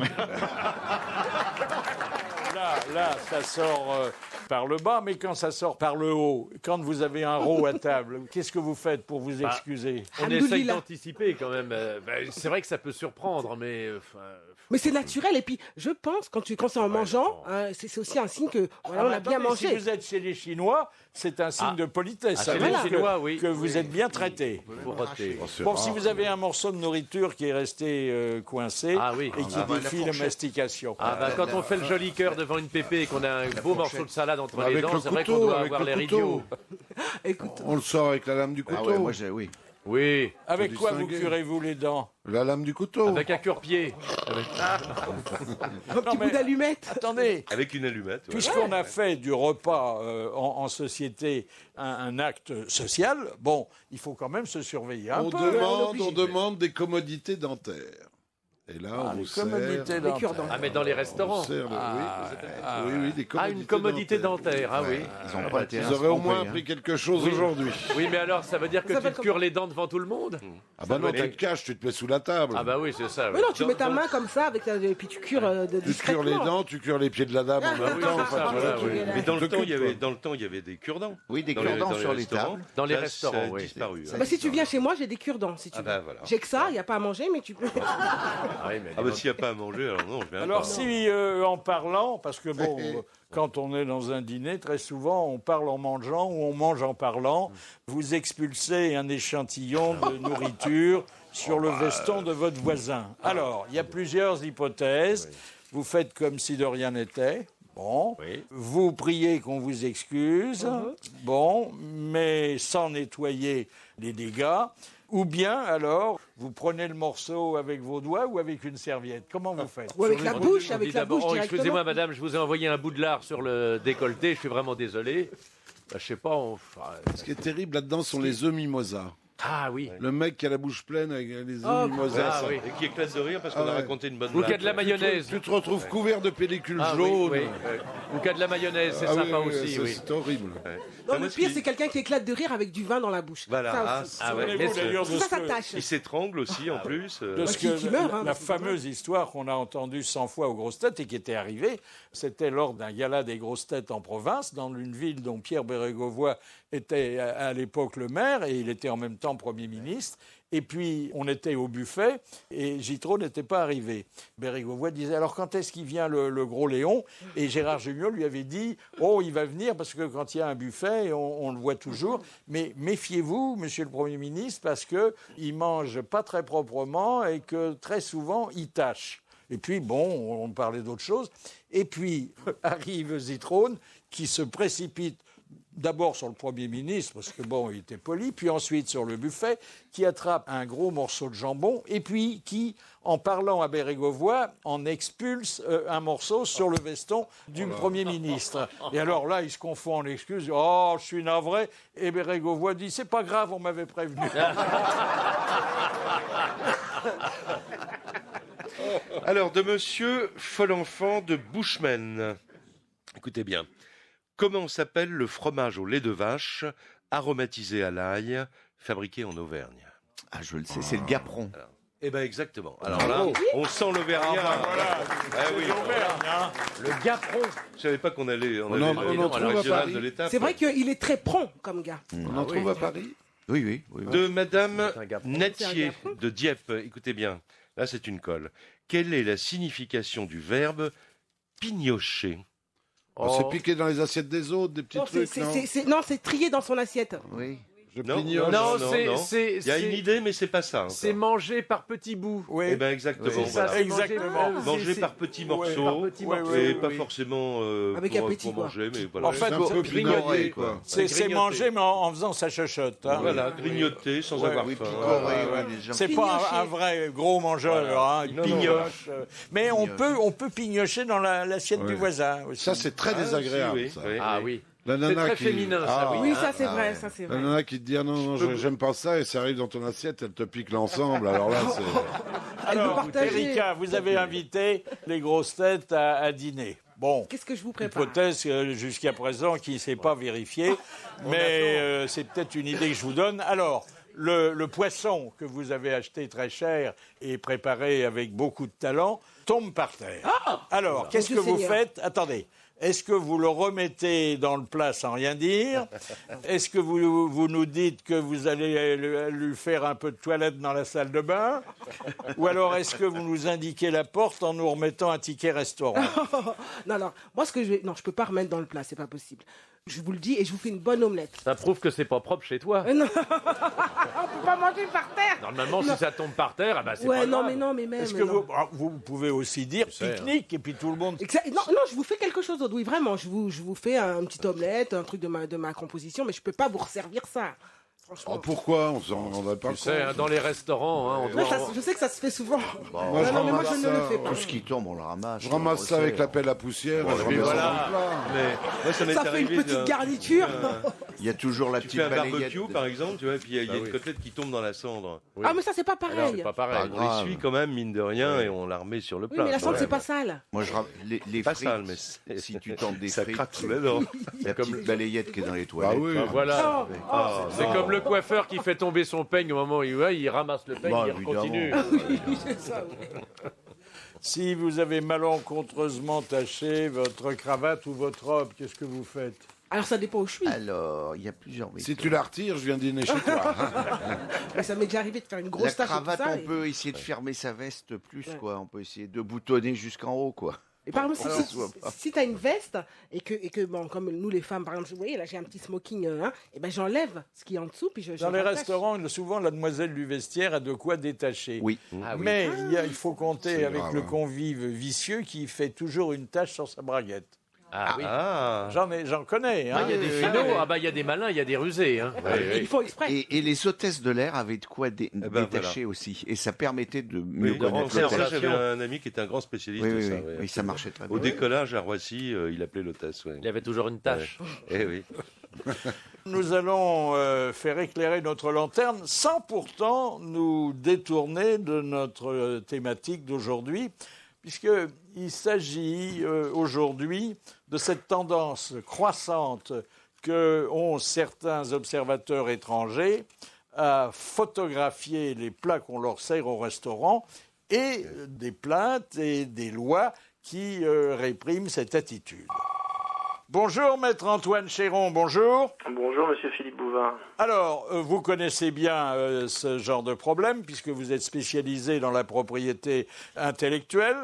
Là, ça sort par le bas, mais quand ça sort par le haut, quand vous avez un rot à table, qu'est-ce que vous faites pour vous excuser? On essaye d'anticiper quand même. C'est vrai que ça peut surprendre, mais... Mais c'est naturel. Et puis, je pense, quand c'est en mangeant, c'est aussi un signe que voilà, on a bien mangé. Si vous êtes chez les Chinois, c'est un signe de politesse. Ça veut dire que vous êtes bien traité. Bon, si vous avez un morceau de nourriture qui est resté coincé et qui défie la mastication. Quand on fait le joli cœur devant une pépé et qu'on a un beau morceau de salade entre les dents, c'est vrai qu'on doit avoir l'air idiot. On le sort avec la lame du couteau. Oui. Oui. Avec quoi vous curez-vous les dents? La lame du couteau. Avec un cure-pied. Un petit bout d'allumette. Attendez. Avec une allumette. Puisqu'on a fait du repas en société un acte social, bon, il faut quand même se surveiller un peu. On demande des commodités dentaires. Et là, on vous sert... Des cure-dents. Ah, mais dans les restaurants. Oui, des commodités une commodité dentaire. Ah oui. Ils auraient au moins appris quelque chose aujourd'hui. Oui, mais alors, ça veut dire que tu te cures les dents devant tout le monde? Ah bah non, tu te caches, tu te mets sous la table. Ah bah oui, c'est ça. Mais non, tu mets ta main comme ça, et puis tu cures Tu discrètement. te cures les dents, tu cures les pieds de la dame en même temps. Mais dans le temps, il y avait des cure-dents. Oui, des cure-dents sur les tables. Dans les restaurants, oui. Disparu. Bah, si tu viens chez moi, j'ai des cure-dents, si tu veux. bah voilà. J'ai que ça, il n'y a pas à manger, mais tu peux... Ah bah s'il n'y a pas à manger, alors non, je viens pas. Alors si en parlant, parce que bon, quand on est dans un dîner, très souvent on parle en mangeant ou on mange en parlant, vous expulsez un échantillon de nourriture sur le veston de votre voisin. Alors, il y a plusieurs hypothèses. Vous faites comme si de rien n'était. Bon, vous priez qu'on vous excuse. Bon, mais sans nettoyer les dégâts. Ou bien, alors, vous prenez le morceau avec vos doigts ou avec une serviette. Comment vous faites? Ou avec la bouche, directement. Excusez-moi, madame, je vous ai envoyé un bout de lard sur le décolleté. Je suis vraiment désolé. Bah, je sais pas. Ce qui est terrible là-dedans sont les œufs mimosa. Ah oui. Le mec qui a la bouche pleine avec les œufs mimosa. Et qui éclate de rire parce qu'on a raconté une bonne Ou blague. qu'il y a de la mayonnaise. Tu te retrouves couvert de pellicule jaune. Ou qu'il y a de la mayonnaise, c'est sympa aussi. C'est horrible. Non, le pire, c'est quelqu'un qui éclate de rire avec du vin dans la bouche. Voilà. Ça tâche. Il s'étrangle aussi en plus. La fameuse histoire qu'on a entendue 100 fois aux grosses têtes et qui était arrivée, c'était lors d'un gala des grosses têtes en province, dans une ville dont Pierre Bérégovoy était à l'époque le maire et il était en même temps Premier ministre. Et puis, on était au buffet et Gitron n'était pas arrivé. Bérégovoy disait, alors quand est-ce qu'il vient le gros Léon? Et Gérard Jugnot lui avait dit, oh, il va venir parce que quand il y a un buffet, on le voit toujours. Mais méfiez-vous, monsieur le Premier ministre, parce qu'il mange pas très proprement et que très souvent, il tâche. Et puis, bon, on parlait d'autre chose. Et puis, arrive Zitrone qui se précipite d'abord sur le Premier ministre, parce que bon, il était poli, puis ensuite sur le buffet, qui attrape un gros morceau de jambon, et puis qui, en parlant à Bérégovoy, en expulse un morceau sur le veston du Premier ministre. Et alors là, il se confond en excuses, oh, je suis navré, et Bérégovoy dit, c'est pas grave, on m'avait prévenu. Alors, de monsieur Folenfant de Bushman. Écoutez bien. Comment s'appelle le fromage au lait de vache, aromatisé à l'ail, fabriqué en Auvergne? Ah, je le sais, c'est le gaperon. Eh bien, exactement. Alors là, on sent l'Auvergnat. Le gaperon. Je ne savais pas qu'on allait en trouve à Paris. De l'étape. C'est vrai qu'il est très prompt comme gars. On en trouve à Paris? Oui. De madame Natier de Dieppe. Écoutez bien, là c'est une colle. Quelle est la signification du verbe pignocher? C'est piqué dans les assiettes des autres, des petits trucs, non, c'est trié dans son assiette. Oui. Non, il y a une idée, mais c'est pas ça. C'est manger par petits bouts. Oui. Eh ben exactement. Manger par petits morceaux, et pas forcément avec pour appétit, manger, mais voilà. En fait, grignoter, quoi. C'est manger, mais en faisant sa chochotte. Hein. Voilà, grignoter sans avoir faim. C'est pas un vrai gros mangeur, hein, il pignoche. Mais on peut pignocher dans l'assiette du voisin aussi. Ça, c'est très désagréable. Ah oui. C'est très féminin, ça, oui. Oui, ça c'est vrai, ça c'est vrai. La nana qui te dit ah non, j'aime pas ça, et ça arrive dans ton assiette, elle te pique l'ensemble. Alors là, c'est. Alors, Erika, vous avez invité les grosses têtes à dîner. Bon, qu'est-ce que je vous prépare? Hypothèse jusqu'à présent qui ne s'est pas vérifiée, mais c'est peut-être une idée que je vous donne. Alors, le poisson que vous avez acheté très cher et préparé avec beaucoup de talent tombe par terre. Alors, qu'est-ce que vous faites? Attendez. Est-ce que vous le remettez dans le plat sans rien dire? Est-ce que vous nous dites que vous allez lui faire un peu de toilette dans la salle de bain? Ou alors est-ce que vous nous indiquez la porte en nous remettant un ticket restaurant? Non, non, moi ce que je vais... Non, je peux pas remettre dans le plat, c'est pas possible. Je vous le dis et je vous fais une bonne omelette. Ça prouve que c'est pas propre chez toi. Non, on peut pas manger par terre. Normalement, si ça tombe par terre, c'est Ouais, pas non, grave. mais non, mais même. Est-ce que non. vous pouvez aussi dire pique-nique et puis tout le monde... Non, non, je vous fais quelque chose d'autre. Oui, vraiment, je vous fais un petit omelette, un truc de ma composition, mais je peux pas vous resservir ça. Franchement. Oh, pourquoi? On s'en rendrait pas Tu compte. sais, hein, dans les restaurants, on doit... Je sais que ça se fait souvent. Moi, non, mais moi, je ne le fais pas. Tout ce qui tombe, on le ramasse. Je ramasse ça avec la pelle à poussière. Bon, je puis remets ça voilà. dans le plat. Mais moi, ça m'est Ça fait arrivé une petite garniture. Il y a toujours la Tu petite fais un balayette. barbecue, par exemple, tu vois, et puis il y a une côtelette qui tombe dans la cendre. Ah, mais ça, c'est pas Alors, pareil. c'est pas pareil. On l'essuie quand même, mine de rien, et on la remet sur le Oui, plat. mais la cendre, Ouais, c'est pas ouais. sale. Moi, les Pas frites, sale, mais si tu tentes des ça frites, craque sous la dent. la petite balayette qui est dans les toilettes. oui. Ah, voilà. Oh, C'est comme le coiffeur qui fait tomber son peigne au moment où il ramasse le peigne, Bah, il continue. c'est ça, oui. Si vous avez malencontreusement taché votre cravate ou votre robe, qu'est-ce que vous faites? Alors, ça dépend où je suis. Alors, il y a plusieurs méthodes. Si tu la retires, je viens dîner chez toi. Mais ça m'est déjà arrivé de faire une La grosse tache et tout cravate, ça. on peut essayer de fermer sa veste plus, quoi. On peut essayer de boutonner jusqu'en haut, quoi. Et par exemple, Alors, ça se voit pas. si tu as une veste et que bon, comme nous les femmes, par exemple, vous voyez, là j'ai un petit smoking, et ben j'enlève ce qui est en dessous, puis je Dans les rattache. restaurants, souvent, la demoiselle du vestiaire a de quoi détacher. Oui. Ah oui. Mais il faut compter C'est avec grave, le hein. convive vicieux qui fait toujours une tache sur sa braguette. Ah oui. J'en connais. Hein. Il y a des finauds, il y a des malins, il y a des rusés. Hein. Ils font exprès. Et les hôtesses de l'air avaient de quoi détacher aussi. Et ça permettait de mieux connaître ça, l'hôtesse. j'avais un ami qui était un grand spécialiste Oui, de oui, ça. oui. ouais. Oui, ça marchait très bien. Au décollage à Roissy, il appelait l'hôtesse. Ouais. Il avait toujours une tâche. Eh oui. Nous allons faire éclairer notre lanterne sans pourtant nous détourner de notre thématique d'aujourd'hui, puisqu'il s'agit aujourd'hui de cette tendance croissante que ont certains observateurs étrangers à photographier les plats qu'on leur sert au restaurant et des plaintes et des lois qui répriment cette attitude. Bonjour, maître Antoine Chéron, bonjour. Bonjour, monsieur Philippe Bouvard. Alors, vous connaissez bien ce genre de problème, puisque vous êtes spécialisé dans la propriété intellectuelle.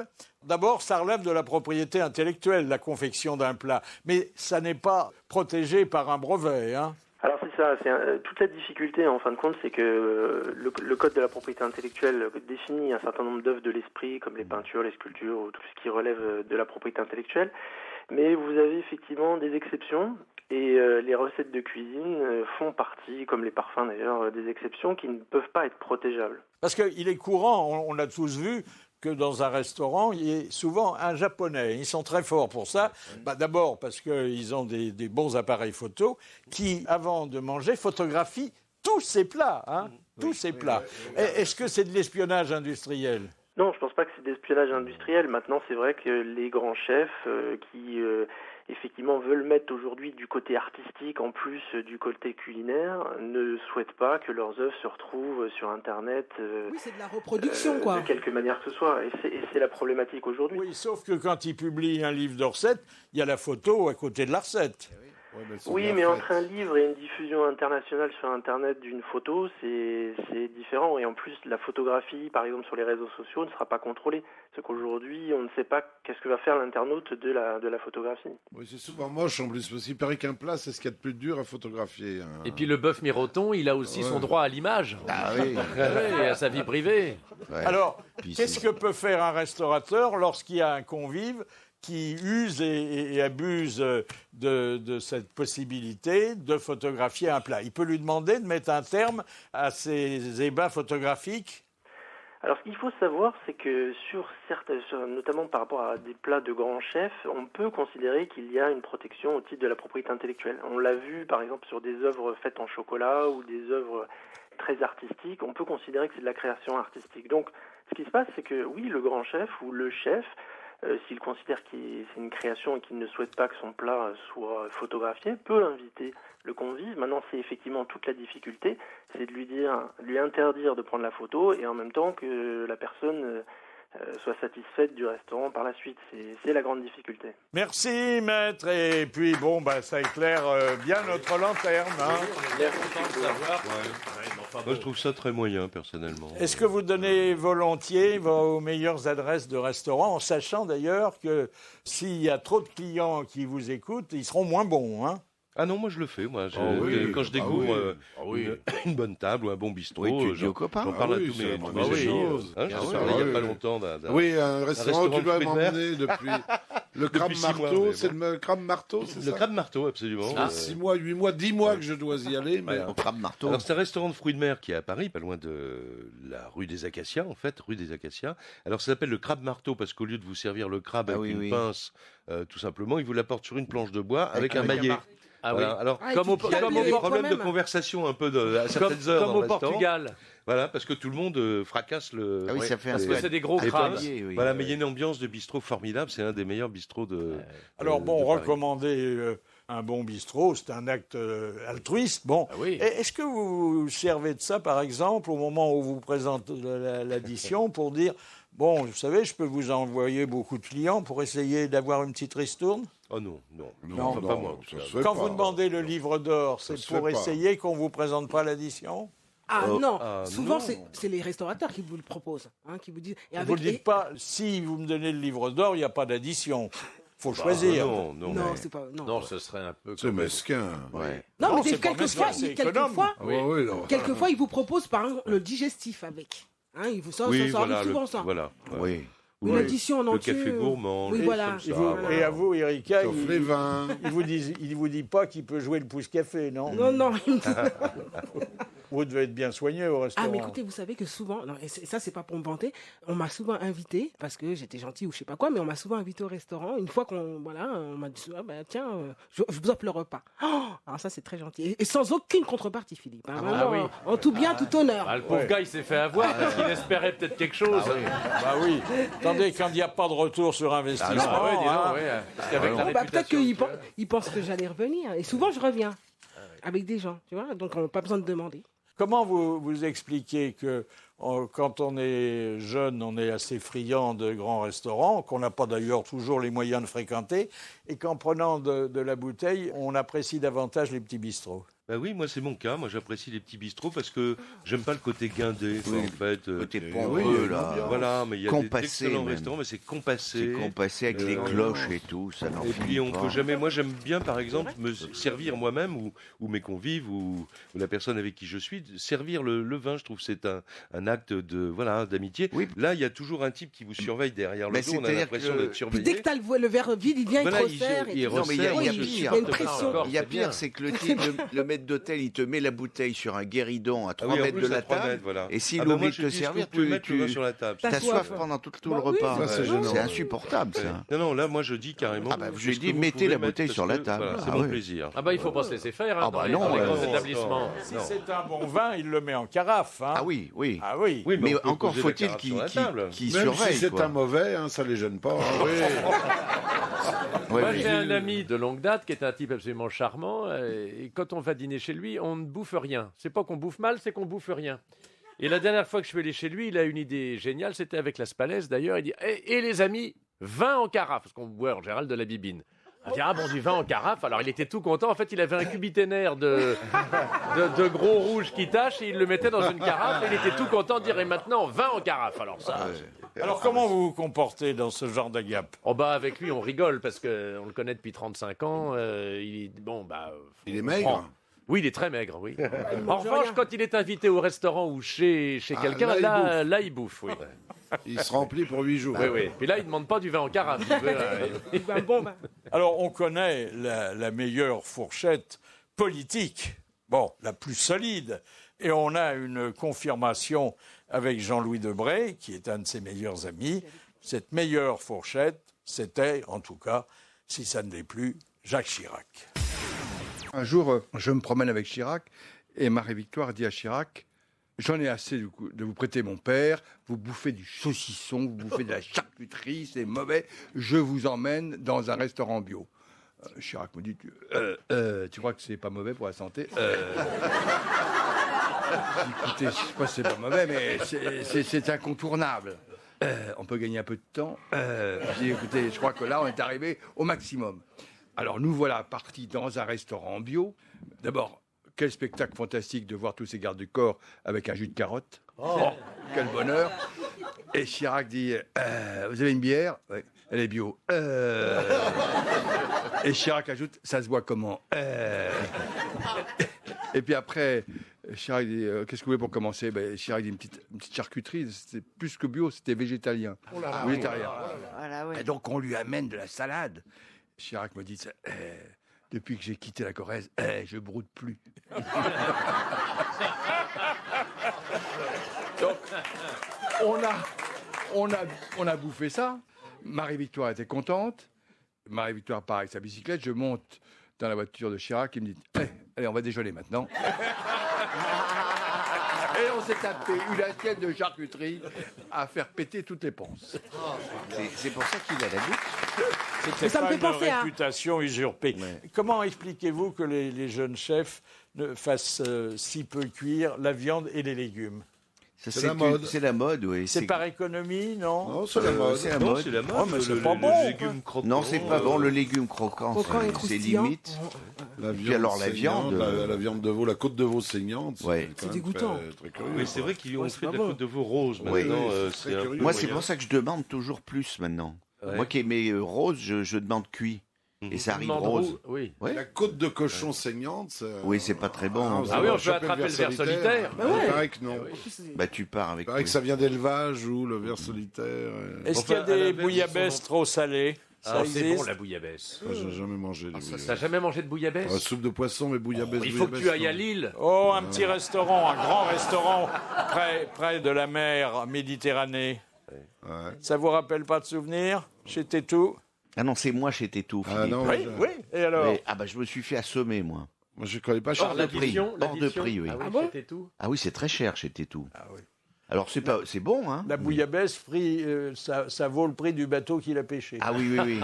D'abord, ça relève de la propriété intellectuelle, la confection d'un plat. Mais ça n'est pas protégé par un brevet, hein. Alors c'est ça, toute la difficulté en fin de compte, c'est que le code de la propriété intellectuelle définit un certain nombre d'œuvres de l'esprit, comme les peintures, les sculptures, ou tout ce qui relève de la propriété intellectuelle. Mais vous avez effectivement des exceptions, et les recettes de cuisine font partie, comme les parfums d'ailleurs, des exceptions qui ne peuvent pas être protégeables. Parce qu'il est courant, on a tous vu, que dans un restaurant, il y ait souvent un Japonais. Ils sont très forts pour ça. D'abord parce qu'ils ont des bons appareils photo qui, avant de manger, photographient tous ces plats. Hein, tous ces plats. Est-ce que c'est de l'espionnage industriel ? Non, je pense pas que c'est d'espionnage industriel. Maintenant, c'est vrai que les grands chefs qui effectivement veulent mettre aujourd'hui du côté artistique en plus du côté culinaire ne souhaitent pas que leurs œuvres se retrouvent sur Internet. Oui, c'est de la reproduction, quoi. De quelque manière que ce soit. Et c'est la problématique aujourd'hui. Oui, sauf que quand ils publient un livre de recettes, il y a la photo à côté de la recette. Oui, mais entre un livre et une diffusion internationale sur Internet d'une photo, c'est différent. Et en plus, la photographie, par exemple, sur les réseaux sociaux, ne sera pas contrôlée. C'est qu'aujourd'hui, on ne sait pas qu'est-ce que va faire l'internaute de la photographie. Oui, c'est souvent moche en plus, parce qu'il paraît qu'un plat, c'est ce qu'il y a de plus dur à photographier. Hein. Et puis le bœuf miroton, il a aussi son droit à l'image. Ah oui. Et à sa vie privée. Ouais. Alors, Puis qu'est-ce que peut faire un restaurateur lorsqu'il y a un convive qui use et abuse de cette possibilité de photographier un plat? Il peut lui demander de mettre un terme à ces ébats photographiques? Alors, ce qu'il faut savoir, c'est que notamment par rapport à des plats de grands chefs, on peut considérer qu'il y a une protection au titre de la propriété intellectuelle. On l'a vu, par exemple, sur des œuvres faites en chocolat ou des œuvres très artistiques. On peut considérer que c'est de la création artistique. Donc, ce qui se passe, c'est que oui, le grand chef ou le chef, s'il considère que c'est une création et qu'il ne souhaite pas que son plat soit photographié, peut inviter le convive. Maintenant, c'est effectivement toute la difficulté, c'est de lui interdire de prendre la photo et en même temps que la personne soit satisfaite du restaurant par la suite. C'est la grande difficulté. Merci, maître. Et puis, bon, ça éclaire bien notre lanterne. Moi, je trouve ça très moyen, personnellement. Est-ce que vous donnez volontiers vos meilleures adresses de restaurants, en sachant d'ailleurs que s'il y a trop de clients qui vous écoutent, ils seront moins bons, hein? Ah non, moi je le fais. Moi, quand je découvre une bonne table ou un bon bistrot, j'en parle à tous mes amis. J'en parlais il n'y a pas longtemps. Oui, un restaurant où tu dois m'emmener depuis le crabe marteau. C'est le crabe marteau, c'est ça? Le crabe marteau, absolument. 6 mois, 8 mois, 10 mois que je dois y aller. Mais au crabe marteau. Alors c'est un restaurant de fruits de mer qui est à Paris, pas loin de la rue des Acacias, en fait, rue des Acacias. Alors ça s'appelle le crabe marteau parce qu'au lieu de vous servir le crabe avec une pince, tout simplement, il vous l'apporte sur une planche de bois avec un maillet. Ah voilà. oui. Alors, Comme au problème de conversation un peu à certaines heures. Comme au Portugal. Voilà, parce que tout le monde fracasse le. Ah oui, ça fait parce que c'est des gros crabes. Voilà, mais il y a une ambiance de bistrot formidable. C'est un des meilleurs bistrots de. Alors recommander un bon bistrot, c'est un acte altruiste. Bon, est-ce que vous servez de ça, par exemple, au moment où vous présentez l'addition, pour dire, bon, vous savez, je peux vous envoyer beaucoup de clients pour essayer d'avoir une petite ristourne? Oh non. Pas moi. Quand vous demandez le livre d'or, c'est pour essayer qu'on ne vous présente pas l'addition? Non, souvent c'est les restaurateurs qui vous le proposent, qui vous disent. Vous ne dites pas, si vous me donnez le livre d'or, il n'y a pas d'addition. Faut choisir. Non, c'est pas. Non, ce serait un peu. C'est mesquin. Non, mais quelquefois, ils vous proposent par exemple le digestif avec. Il vous sort souvent ça. Voilà. Oui. Une addition en entier. Le café gourmand. Oui, voilà. Et à vous, Erika, sauf les vins. Il vous dit pas qu'il peut jouer le pouce-café, non? Non. Vous devez être bien soigné au restaurant. Ah, mais écoutez, vous savez que souvent, et ça, c'est pas pour me vanter, on m'a souvent invité, parce que j'étais gentil ou je sais pas quoi, mais on m'a souvent invité au restaurant. Une fois on m'a dit, tiens, je vous offre le repas. Alors ça, c'est très gentil. Et sans aucune contrepartie, Philippe. Vraiment, en tout bien, tout honneur. Le pauvre gars, il s'est fait avoir parce qu'il espérait peut-être quelque chose. Oui. Attendez, quand il n'y a pas de retour sur investissement. Peut-être qu'il pense que j'allais revenir. Et souvent, je reviens avec des gens, tu vois, donc on n'a pas besoin de demander. Comment vous expliquez que quand on est jeune, on est assez friand de grands restaurants, qu'on n'a pas d'ailleurs toujours les moyens de fréquenter, et qu'en prenant de la bouteille, on apprécie davantage les petits bistrots? Bah oui, moi c'est mon cas. Moi j'apprécie les petits bistrots parce que j'aime pas le côté guindé, en fait. Côté pompeux, là. Voilà, mais il y a des excellents restaurants, mais c'est compassé. C'est compassé avec les cloches et tout, ça n'en finit pas. Et puis on peut jamais. Moi j'aime bien, par exemple, me servir moi-même ou mes convives ou la personne avec qui je suis, servir le vin. Je trouve que c'est un acte d'amitié. Oui. Là, il y a toujours un type qui vous surveille derrière le dos. On a l'impression d'être surveillé. Puis dès que tu as le verre vide, il vient, il te resserre. Non, mais il y a une pression. Il y a pire, c'est que le type, le maître d'hôtel, il te met la bouteille sur un guéridon à 3 mètres de la table. Et s'il oublie de te servir, tu as soif pendant tout le repas. C'est insupportable, ça. Non, là, moi, je dis carrément. Je dis, mettez la bouteille sur la table. C'est mon plaisir. Il ne faut pas se laisser faire dans les grands établissements. Si c'est un bon vin, il le met en carafe. Ah oui. Mais encore faut-il qu'il surveille. Même si c'est un mauvais, ça ne les gêne pas. Moi, j'ai un ami de longue date qui est un type absolument charmant. Et quand on va dîner chez lui, on ne bouffe rien. C'est pas qu'on bouffe mal, c'est qu'on bouffe rien. Et la dernière fois que je suis allé chez lui, il a une idée géniale. C'était avec la Spalès d'ailleurs. Il dit et les amis, vin en carafe, parce qu'on boit en général de la bibine. On dit du vin en carafe. Alors il était tout content. En fait, il avait un cubiténaire de gros rouge qui tâche et il le mettait dans une carafe. Et il était tout content de dire et maintenant vin en carafe. Alors ça. Alors comment vous vous comportez dans ce genre d'agape? Avec lui, on rigole parce qu'on le connaît depuis 35 ans. Il est maigre. Oui, il est très maigre, oui. En revanche, quand il est invité au restaurant ou chez quelqu'un, là, il bouffe, oui. Il se remplit pour 8 jours. Oui. Puis là, il ne demande pas du vin en carafe. Il veut un bon vin. Alors, on connaît la meilleure fourchette politique, la plus solide. Et on a une confirmation avec Jean-Louis Debré, qui est un de ses meilleurs amis. Cette meilleure fourchette, c'était, en tout cas, si ça ne l'est plus, Jacques Chirac. Un jour, je me promène avec Chirac et Marie-Victoire dit à Chirac « J'en ai assez de vous prêter mon père, vous bouffez du saucisson, vous bouffez de la charcuterie, c'est mauvais, je vous emmène dans un restaurant bio. » Chirac me dit « Tu crois que c'est pas mauvais pour la santé ?» Écoutez, je sais pas si c'est pas mauvais, mais c'est incontournable. on peut gagner un peu de temps. J'ai dit, écoutez, je crois que là, on est arrivé au maximum. Alors, nous voilà partis dans un restaurant bio. D'abord, quel spectacle fantastique de voir tous ces gardes du corps avec un jus de carotte. Oh, quel bonheur. Et Chirac dit, vous avez une bière? Oui, elle est bio. Et Chirac ajoute, ça se voit comment? Et puis après, Chirac dit, qu'est-ce que vous voulez pour commencer? Chirac dit, une petite charcuterie, c'était plus que bio, c'était végétalien. Oh là là. Végétarien. Voilà, ouais. Et donc on lui amène de la salade. Chirac me dit, depuis que j'ai quitté la Corrèze, je broude plus. Donc, on a bouffé ça. Marie-Victoire était contente. Marie-Victoire part avec sa bicyclette. Je monte dans la voiture de Chirac. Il me dit, allez, on va déjeuner maintenant. Et on s'est tapé une assiette de charcuterie à faire péter toutes les panses. C'est pour ça qu'il a la goutte. C'était pas une réputation usurpée. Comment expliquez-vous que les jeunes chefs ne fassent si peu cuire la viande et les légumes? C'est la mode. C'est la mode, oui. C'est par économie, non? Non, c'est la mode. C'est la mode. c'est la mode. Oh, mais c'est pas bon. Légumes croquants. Non, c'est pas bon. Le légume croquant, c'est limite. La Puis alors la viande, la viande de veau, la côte de veau saignante. Ouais. C'est dégoûtant. Très curieux. Oui, c'est vrai qu'ils ont Ouais, c'est fait pas de la bon. côte de veau rose Oui. maintenant. Oui, C'est très un peu curieux. Moi, c'est moyen. pour ça que je demande toujours plus maintenant. Ouais. Moi qui aimais rose, je demande cuit. Et ça arrive rose. Oui. Ouais. La côte de cochon saignante. Oui, c'est pas très bon. Ah oui, on peut attraper le ver solitaire. Il paraît que non. Bah, tu pars avec. Il paraît que ça vient d'élevage ou le ver solitaire. Est-ce qu'il y a des bouillabaisse trop salées? Ah, c'est bon existe la bouillabaisse. J'ai jamais mangé les bouillabaisse. T'as jamais mangé de bouillabaisse? Soupe de poisson, mais bouillabaisse. Il faut que tu ailles à Lille. Oh, un petit restaurant, un grand restaurant près de la mer Méditerranée. Ouais. Ça vous rappelle pas de souvenirs chez Tétou? Ah non, c'est moi chez Tétou. Ah non, Oui, oui. Et alors? Ah bah je me suis fait assommer moi. Moi, je connais pas Hors Charles. de prix. Hors de prix, oui. Ah oui, Ah bon chez Tétou. Ah oui, c'est très cher chez Tétou. Ah oui. Alors c'est bon, hein. La bouillabaisse, ça vaut le prix du bateau qu'il a pêché. Ah oui, oui, oui.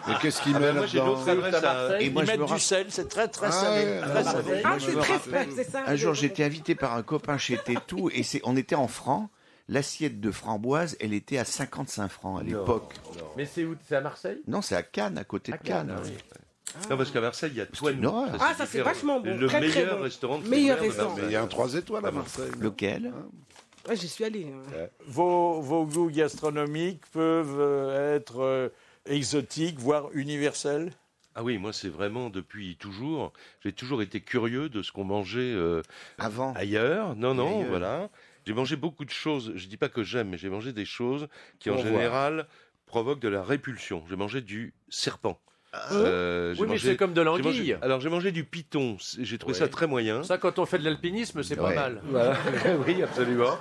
Mais qu'est-ce qu'il met Moi, j'ai là-dedans d'autres adresses à... Et moi, Ils je me mettent du rappelle. sel, c'est très très Ah salé. ouais, Très ah salé. Ah, je c'est me très rappelle. c'est ça. Un jour, j'étais invité par un copain chez Tétou et on était en francs. L'assiette de framboise, elle était à 55 francs à l'époque. Mais c'est où? C'est à Marseille? Non, c'est à Cannes, à côté de Cannes. ah oui. Non, parce qu'à Marseille, il y a Toine. une horreur. Ah, ça, c'est vachement bon. Le Très, très meilleur bon. restaurant de Meilleur fruits de mer de restaurant. Mais Marseille. il y a un 3 étoiles à Marseille. Lequel? Ouais, j'y suis allé. Vos goûts gastronomiques peuvent être exotiques, voire universels? Ah oui, moi c'est vraiment depuis toujours. J'ai toujours été curieux de ce qu'on mangeait Avant. ailleurs. Non, non, Ailleurs. voilà. J'ai mangé beaucoup de choses. Je dis pas que j'aime, mais j'ai mangé des choses qui en Pour voir. général provoquent de la répulsion. J'ai mangé du serpent. J'ai Oui, mais mangé- c'est comme de j'ai l'anguille. mangé- Alors j'ai mangé du python. J'ai trouvé ça très moyen. Ça, quand on fait de l'alpinisme, c'est pas Ouais. mal. Voilà. Oui, absolument.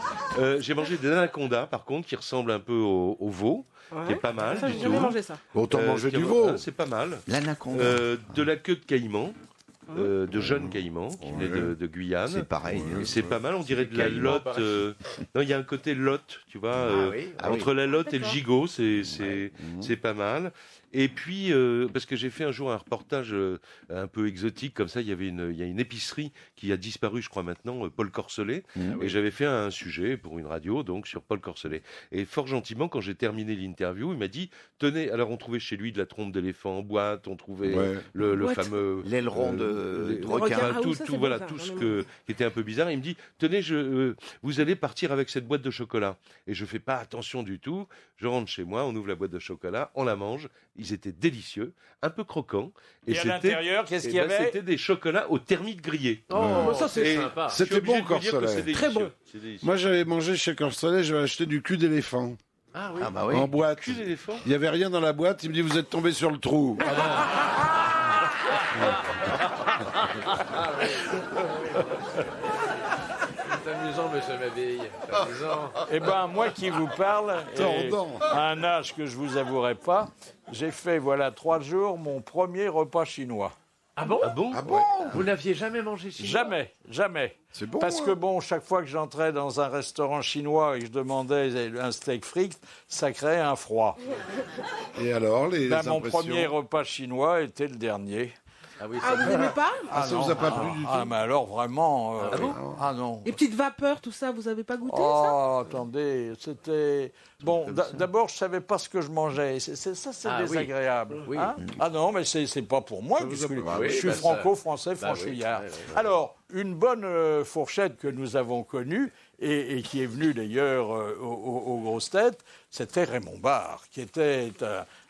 J'ai mangé des anacondas, par contre, qui ressemblent un peu au veau, qui est pas mal Ça, du j'ai tout. jamais mangé ça. Autant manger qui du est- veau. C'est pas mal. L'anaconda. De la queue de caïman, de jeunes caïmans, qui venaient de Guyane. C'est pareil. hein. Et c'est pas mal, on dirait de la caïman, lotte. pareil. Non, il y a un côté lotte, tu vois. oui. Ah Entre la lotte et le D'accord. gigot, c'est pas mal. Et puis, parce que j'ai fait un jour un reportage un peu exotique, comme ça, il y a une épicerie qui a disparu, je crois maintenant, Paul Corselet. Et j'avais fait un sujet pour une radio, donc, sur Paul Corselet. Et fort gentiment, quand j'ai terminé l'interview, il m'a dit, tenez, alors on trouvait chez lui de la trompe d'éléphant en boîte, on trouvait Ouais. le What? fameux... L'aileron de les- requin. Ah oui, tout, ça, tout, c'est voilà, bon, ça, tout ce j'en ai qui était un peu bizarre. Il me dit, tenez, vous allez partir avec cette boîte de chocolat. Et je fais pas attention du tout. Je rentre chez moi, on ouvre la boîte de chocolat, on la mange. Ils étaient délicieux, un peu croquants. Et à l'intérieur, qu'est-ce qu'il y avait? C'était des chocolats aux termites grillés. Oh, ça, c'est Et sympa. je suis C'était obligé bon, de vous dire que Corselet. c'est Très bon. délicieux. C'est délicieux. Moi, j'avais mangé chez Corselet, j'avais acheté du cul d'éléphant. Ah oui. Ah bah oui. En boîte. Cul d'éléphant. Il n'y avait rien dans la boîte. Il me dit, vous êtes tombé sur le trou. C'est amusant, monsieur Mabille. C'est amusant. Eh ben, moi qui vous parle, et Tordant. à un âge que je vous avouerai pas, j'ai fait, voilà, 3 jours, mon premier repas chinois. Ah bon? Ah bon? Ah bon? Vous n'aviez jamais mangé chinois? Jamais, jamais. C'est bon. Parce hein. que bon, chaque fois que j'entrais dans un restaurant chinois et que je demandais un steak frites, ça créait un froid. Et alors, les Ben, mon impressions premier repas chinois était le dernier. Ah, vous n'aimez pas? Ça vous a pas plu du tout? Ah, mais alors vraiment. Ah non. Les petites vapeurs, tout ça, vous avez pas goûté ça? Oh, attendez, c'était... Bon, d'abord, je savais pas ce que je mangeais. C'est désagréable. Oui. Hein? Ah non, mais c'est pas pour moi, puisque je suis franco-français, franchouillard. Alors, une bonne fourchette que nous avons connue, et qui est venue d'ailleurs aux grosses têtes, c'était Raymond Barre, qui était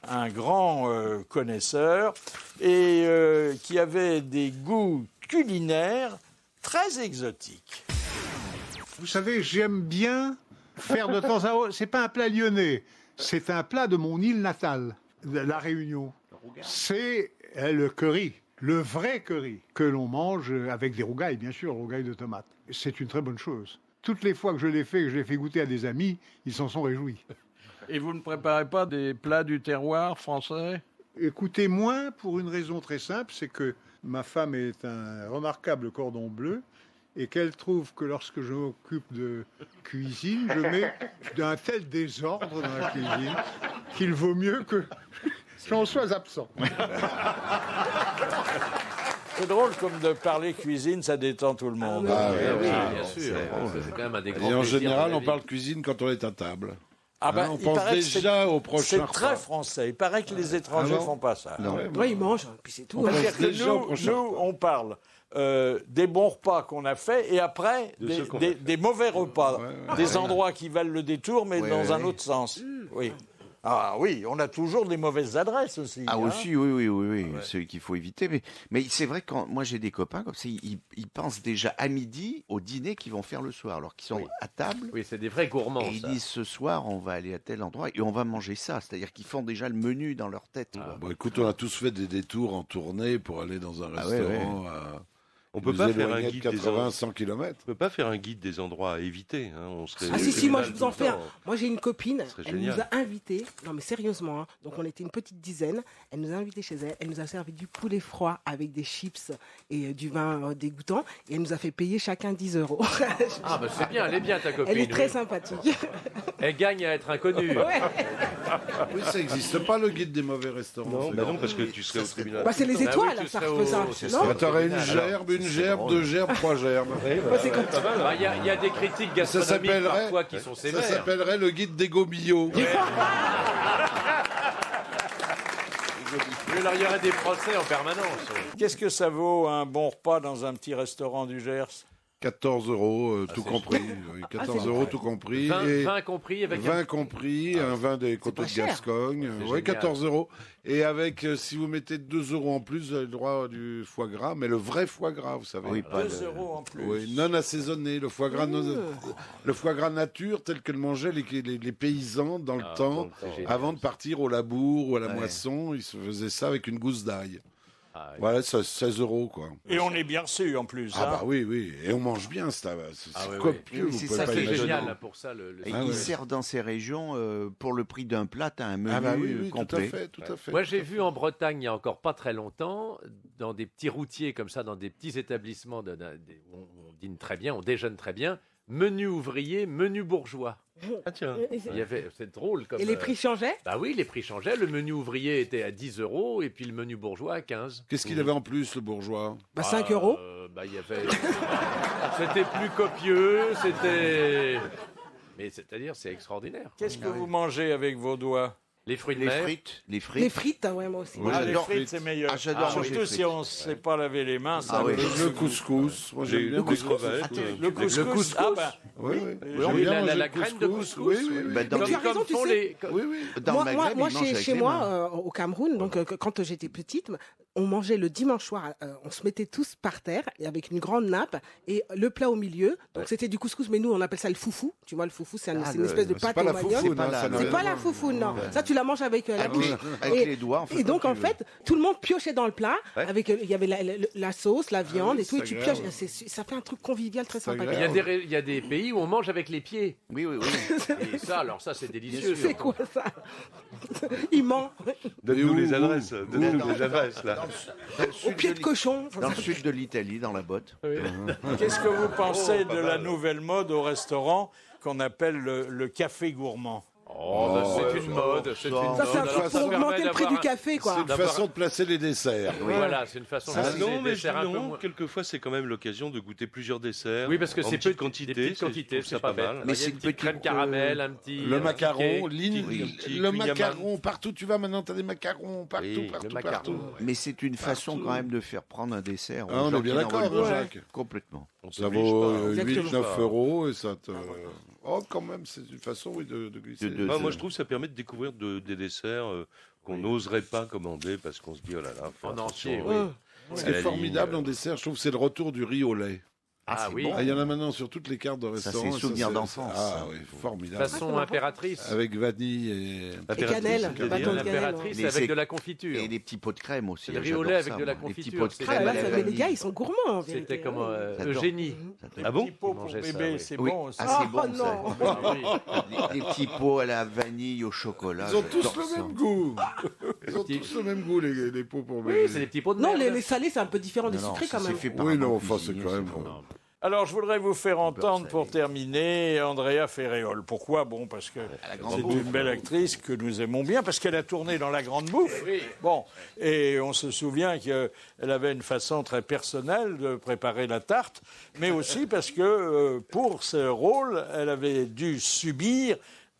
un grand connaisseur et qui avait des goûts culinaires très exotiques. Vous savez, j'aime bien faire de temps à autre. C'est pas un plat lyonnais, c'est un plat de mon île natale, de La Réunion. C'est le curry, le vrai curry, que l'on mange avec des rougailles, bien sûr, rougailles de tomates. C'est une très bonne chose. Toutes les fois que je l'ai fait, que je l'ai fait goûter à des amis, ils s'en sont réjouis. Et vous ne préparez pas des plats du terroir français? Écoutez, moins pour une raison très simple, c'est que ma femme est un remarquable cordon bleu et qu'elle trouve que lorsque je m'occupe de cuisine, je mets d'un tel désordre dans la cuisine qu'il vaut mieux que j'en sois absent. C'est drôle comme de parler cuisine, ça détend tout le monde. Oui, bien sûr. C'est quand même un des grands Et en plaisirs général, de la on vie. parle cuisine quand on est à table. Ah ben, on il pense paraît que déjà au prochain c'est repas. très français. Il paraît que les étrangers Ah non font pas ça. Non. Oui, ils mangent, puis c'est tout. C'est-à-dire que nous, on parle des bons repas qu'on a faits et après des mauvais repas, des endroits qui valent le détour, mais dans un autre sens. Oui. Ah oui, on a toujours des mauvaises adresses aussi. Ah hein. aussi, oui. Celui qu'il faut éviter. Mais c'est vrai que moi j'ai des copains comme ça, ils pensent déjà à midi au dîner qu'ils vont faire le soir, alors qu'ils sont à table. Oui, c'est des vrais gourmands. Et ils disent ce soir on va aller à tel endroit et on va manger ça. C'est-à-dire qu'ils font déjà le menu dans leur tête. Bon, écoute, on a tous fait des détours en tournée pour aller dans un restaurant. On peut pas faire un de guide 80, 100 km. On peut pas faire un guide des endroits à éviter. Hein. On serait Ah si, moi je vous en fais un. Moi j'ai une copine, elle génial. nous a invités, non mais sérieusement, hein. Donc on était une petite dizaine, elle nous a invités chez elle, elle nous a servi du poulet froid avec des chips et du vin dégoûtant, et elle nous a fait payer chacun 10 €. Ah bah c'est bien, elle est bien ta copine. Elle est très oui. sympathique. Elle gagne à être inconnue. Oui, ça n'existe pas le guide des mauvais restaurants. Non, parce que tu serais au tribunal. Bah c'est les étoiles, ça refait ça. Non T'aurais une gerbe, 2 gerbes, 3 gerbes. C'est comme ça. Bah, Il y a des critiques gastronomiques parfois qui sont sévères. Ça s'appellerait le guide des gobillots. Alors il y aurait des procès en permanence. Qu'est-ce que ça vaut un bon repas dans un petit restaurant du Gers? 14 €, tout compris. Oui, 14 € tout compris. Et 20 compris avec vin compris, un vin des coteaux de Gascogne. Oui, 14 €. Et avec, si vous mettez 2 € en plus, vous avez le droit du foie gras, mais le vrai foie gras, vous savez. Oui, pas 2 € en plus. Oui, non assaisonné, le foie gras, le foie gras nature tel que le mangeaient les paysans dans le temps, avant de partir au labour ou à la moisson, ils se faisaient ça avec une gousse d'ail. Voilà, 16 € quoi. Et on est bien reçu en plus. Ah bah oui, et on mange bien, c'est copieux, oui, vous c'est pouvez ça pas qui est imaginer. génial là, pour ça. Et ils servent dans ces régions, pour le prix d'un plat, t'as un menu complet. Tout à fait. Moi, j'ai vu en Bretagne, il y a encore pas très longtemps, dans des petits routiers comme ça, dans des petits établissements, où on dîne très bien, on déjeune très bien, menu ouvrier, menu bourgeois. Ah tiens. C'est drôle. Comme, Et les prix changeaient? Bah oui, les prix changeaient. Le menu ouvrier était à 10 € et puis le menu bourgeois à 15. Qu'est-ce qu'il avait en plus, le bourgeois? Bah 5 €. Il y avait... C'était plus copieux, c'était... Mais c'est-à-dire, c'est extraordinaire. Qu'est-ce que vous mangez avec vos doigts? Les fruits de Les mer. frites. Les frites, ouais, moi aussi. Oui, Ah, les j'adore frites, c'est meilleur. j'adore manger Surtout les si frites. on ne sait pas laver les mains. Ça Le couscous. Moi, j'aime bien Le couscous. Le couscous. Ah bah, Oui. Oui, la graine de couscous. Oui. Bah, dans Tu as raison, tu sais. Dans le Maghreb, Moi ils mangent avec chez les moi, mains. au Cameroun, donc quand j'étais petite, on mangeait le dimanche soir, on se mettait tous par terre et avec une grande nappe et le plat au milieu. Donc c'était du couscous, mais nous on appelle ça le foufou. Tu vois, le foufou, c'est une espèce de pâte au manioc. C'est pas la foufou, non. Ça tu la manges avec la bouche. Avec les doigts. Et donc en fait, tout le monde piochait dans le plat avec il y avait la sauce, la viande et tout. Et tu pioches. Ça fait un truc convivial très sympa. Il y a des pays où on mange avec les pieds. Oui. Et ça, alors ça, c'est délicieux. C'est quoi ça? Il ment. Donne-nous les adresses. Donne-nous les adresses, là. Au pied de cochon. Dans le sud de l'Italie, dans la botte. qu'est-ce que vous pensez de la nouvelle mode au restaurant qu'on appelle le café gourmand? C'est une mode. C'est une Ça, c'est un mode. truc pour augmenter le prix du café, quoi. C'est une façon de placer les desserts. Voilà, c'est une façon de placer Non, les mais desserts un peu non, moins. quelquefois c'est quand même l'occasion de goûter plusieurs desserts. Oui, parce que en c'est petite des quantité. petites quantités, c'est pas mal. Mais Il y a c'est une petite crème caramel, un petit. Le un macaron, petit cake, le macaron, partout tu vas maintenant, t'as des macarons, partout, Oui, partout, le macaron. partout. Mais c'est une façon quand même de faire prendre un dessert. aux Ah, on gens est bien qui n'en d'accord, veulent pas. Jacques. Complètement. Ça vaut 8-9 euros et ça te... Oh, quand même, c'est une façon, oui, de glisser. Moi, je trouve que ça permet de découvrir des desserts qu'on n'oserait pas commander parce qu'on se dit, oh là là, En entier, oui. Ce qui est formidable en dessert, je trouve, c'est le retour du riz au lait. Ah oui. Il y en a maintenant sur toutes les cartes de restaurants. c'est souvenir d'enfance. Ah oui, formidable. Façon impératrice. Avec vanille et cannelle. Bâton de cannelle. L'impératrice avec de la confiture. Et des petits pots de crème aussi. Le riz au lait avec de la Des petits confiture. pots de C'est crème. Ah, à là, la mais les vanille. gars, ils sont gourmands. en C'était vérité, comme hein. Eugénie. Ah bon? Petits pots pour mangeait ça, bébé, oui. c'est Oui. bon aussi. Ah, c'est bon, non. ça. Ah oui. Des petits pots à la vanille, au chocolat. Ils ont tous j'adore le ça. même goût. Ils ont tous le même goût, les pots pour bébé. Oui, c'est des petits pots de Non, merde. les salés, c'est un peu différent des Non, sucrés ça quand s'est même. fait par Oui, un non, bon enfin, c'est cuisinier, quand même... Alors, je voudrais vous faire entendre, pour terminer, Andrea Ferréol. Pourquoi? Bon, parce que c'est une belle actrice que nous aimons bien, parce qu'elle a tourné dans La Grande Bouffe. Bon, et on se souvient qu'elle avait une façon très personnelle de préparer la tarte, mais aussi parce que, pour ce rôle, elle avait dû subir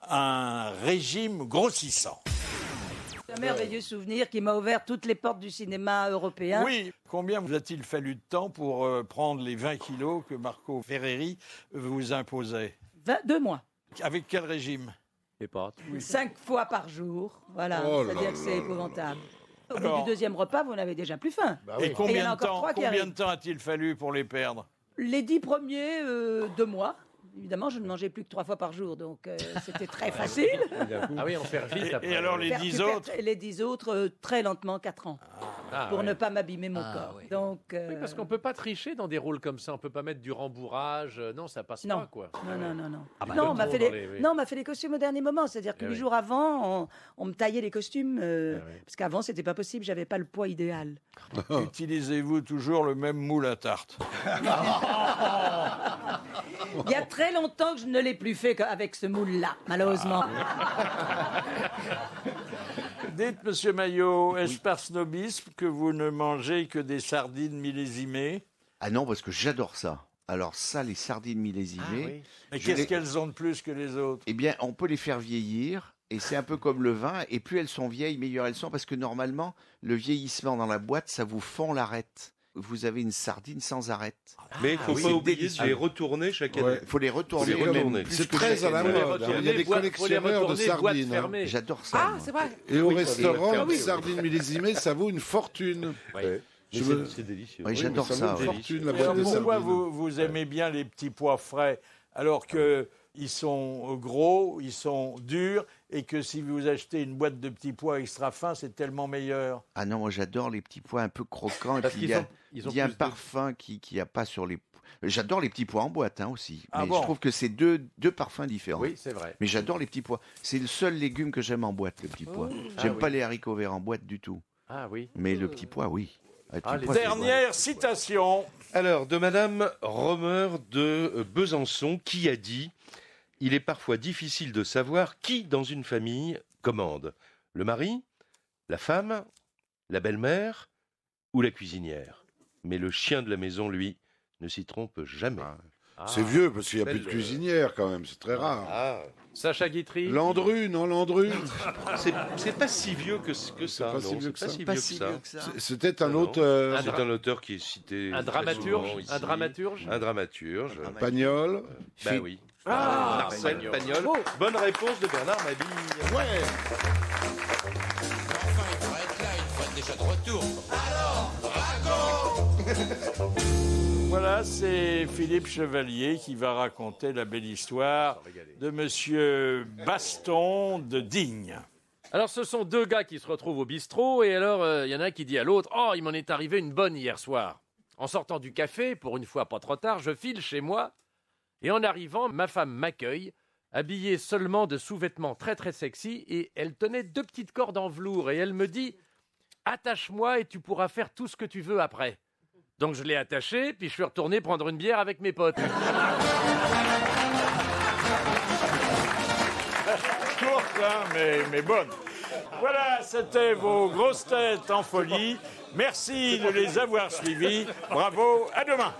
un régime grossissant. Un merveilleux souvenir qui m'a ouvert toutes les portes du cinéma européen. Oui, combien vous a-t-il fallu de temps pour prendre les 20 kilos que Marco Ferreri vous imposait? 2 mois. Avec quel régime? Les pâtes. 5 fois par jour. Voilà, Oh là c'est-à-dire là que c'est là épouvantable. Au bout Alors- du deuxième repas, vous n'avez déjà plus faim. Et Et il y en combien a de encore temps, 3 qui combien arrivent. de temps a-t-il fallu pour les perdre? Les 10 premiers, 2 mois. Évidemment, je ne mangeais plus que 3 fois par jour, donc c'était très facile. Ah oui, on perd vite après. Et alors les Faire 10 tu perds autres? Les 10 autres, très lentement, 4 ans, pour ne pas m'abîmer mon corps. Donc, Oui, parce qu'on peut pas tricher dans des rôles comme ça. On peut pas mettre du rembourrage. Non, ça passe Non. pas, quoi. Non. Ah bah, non, comme on m'a tout fait le monde les... dans les- non, on m'a fait les costumes au dernier moment. C'est-à-dire que Eh 8 oui. jours avant, on me taillait les costumes. Parce qu'avant, c'était pas possible, j'avais pas le poids idéal. Utilisez-vous toujours le même moule à tarte? Il y a très longtemps que je ne l'ai plus fait qu'avec ce moule-là, malheureusement. Dites, monsieur Maillot, est-ce par snobisme que vous ne mangez que des sardines millésimées? Ah non, parce que j'adore ça. Alors ça, les sardines millésimées... Mais je qu'est-ce les- qu'elles ont de plus que les autres? Eh bien, on peut les faire vieillir, et c'est un peu comme le vin, et plus elles sont vieilles, meilleures elles sont, parce que normalement, le vieillissement dans la boîte, ça vous fond l'arête. Vous avez une sardine sans arête. Mais il ne faut oui, pas c'est oublier délicieux. de les retourner chaque année. Il faut les retourner. Faut les retourner. même plus C'est que très chaque à la année. mode. Il y a des collectionneurs de sardines. Hein. J'adore ça. Ah, moi. c'est vrai. Et au Oui, restaurant, ça- une sardine millésimée, ça vaut une fortune. Ouais. Je Mais me- c'est délicieux. Oui, j'adore mais ça. vaut une ouais. fortune, la Et boîte alors, de pourquoi sardines. vous aimez bien les petits pois frais alors que ils sont gros, ils sont durs, et que si vous achetez une boîte de petits pois extra fins, c'est tellement meilleur? Ah non, moi j'adore les petits pois un peu croquants. Et Parce puis qu'ils il y a, ont- ils ont il y a un plus de- parfum qui n'y a pas sur les... J'adore les petits pois en boîte hein, aussi. Ah Mais bon? je trouve que c'est deux parfums différents. Oui, c'est vrai. Mais j'adore les petits pois. C'est le seul légume que j'aime en boîte, le petit pois. J'aime Ah pas oui. les haricots verts en boîte du tout. Ah oui. Mais le petit pois, oui. Le petit Ah, les pois, c'est bon. Dernière citation. Alors, de Madame Romer de Besançon, qui a dit « Il est parfois difficile de savoir qui, dans une famille, commande. Le mari, la femme, la belle-mère ou la cuisinière. Mais le chien de la maison, lui, ne s'y trompe jamais. C'est vieux, parce qu'il n'y a plus belle, de cuisinière quand même, c'est très rare. Ah, Sacha Guitry. Landru, non, Landru. c'est pas si vieux que ça. pas si non, vieux c'est que pas ça. si vieux que ça. C'était un Non. auteur. C'est un auteur qui est cité. Un très dramaturge. souvent ici. Un dramaturge. Un dramaturge. Pagnol. Bah oui. Ah, Marcel Pagnol. Pagnol. Oh. Bonne réponse de Bernard Mabille. Ouais. Enfin, il devrait être là, il devrait être déjà de retour. Alors, raconte. Voilà, c'est Philippe Chevalier qui va raconter la belle histoire de Monsieur Baston de Digne. Alors, ce sont deux gars qui se retrouvent au bistrot, et alors, il y en a un qui dit à l'autre « Oh, il m'en est arrivé une bonne hier soir. En sortant du café, pour une fois pas trop tard, je file chez moi, et en arrivant, ma femme m'accueille, habillée seulement de sous-vêtements très très sexy, et elle tenait 2 petites cordes en velours, et elle me dit « Attache-moi et tu pourras faire tout ce que tu veux après. » Donc je l'ai attachée, puis je suis retourné prendre une bière avec mes potes. Pour mais bonne. Voilà, c'était vos grosses têtes en folie. Merci de les avoir suivis. Bravo, à demain.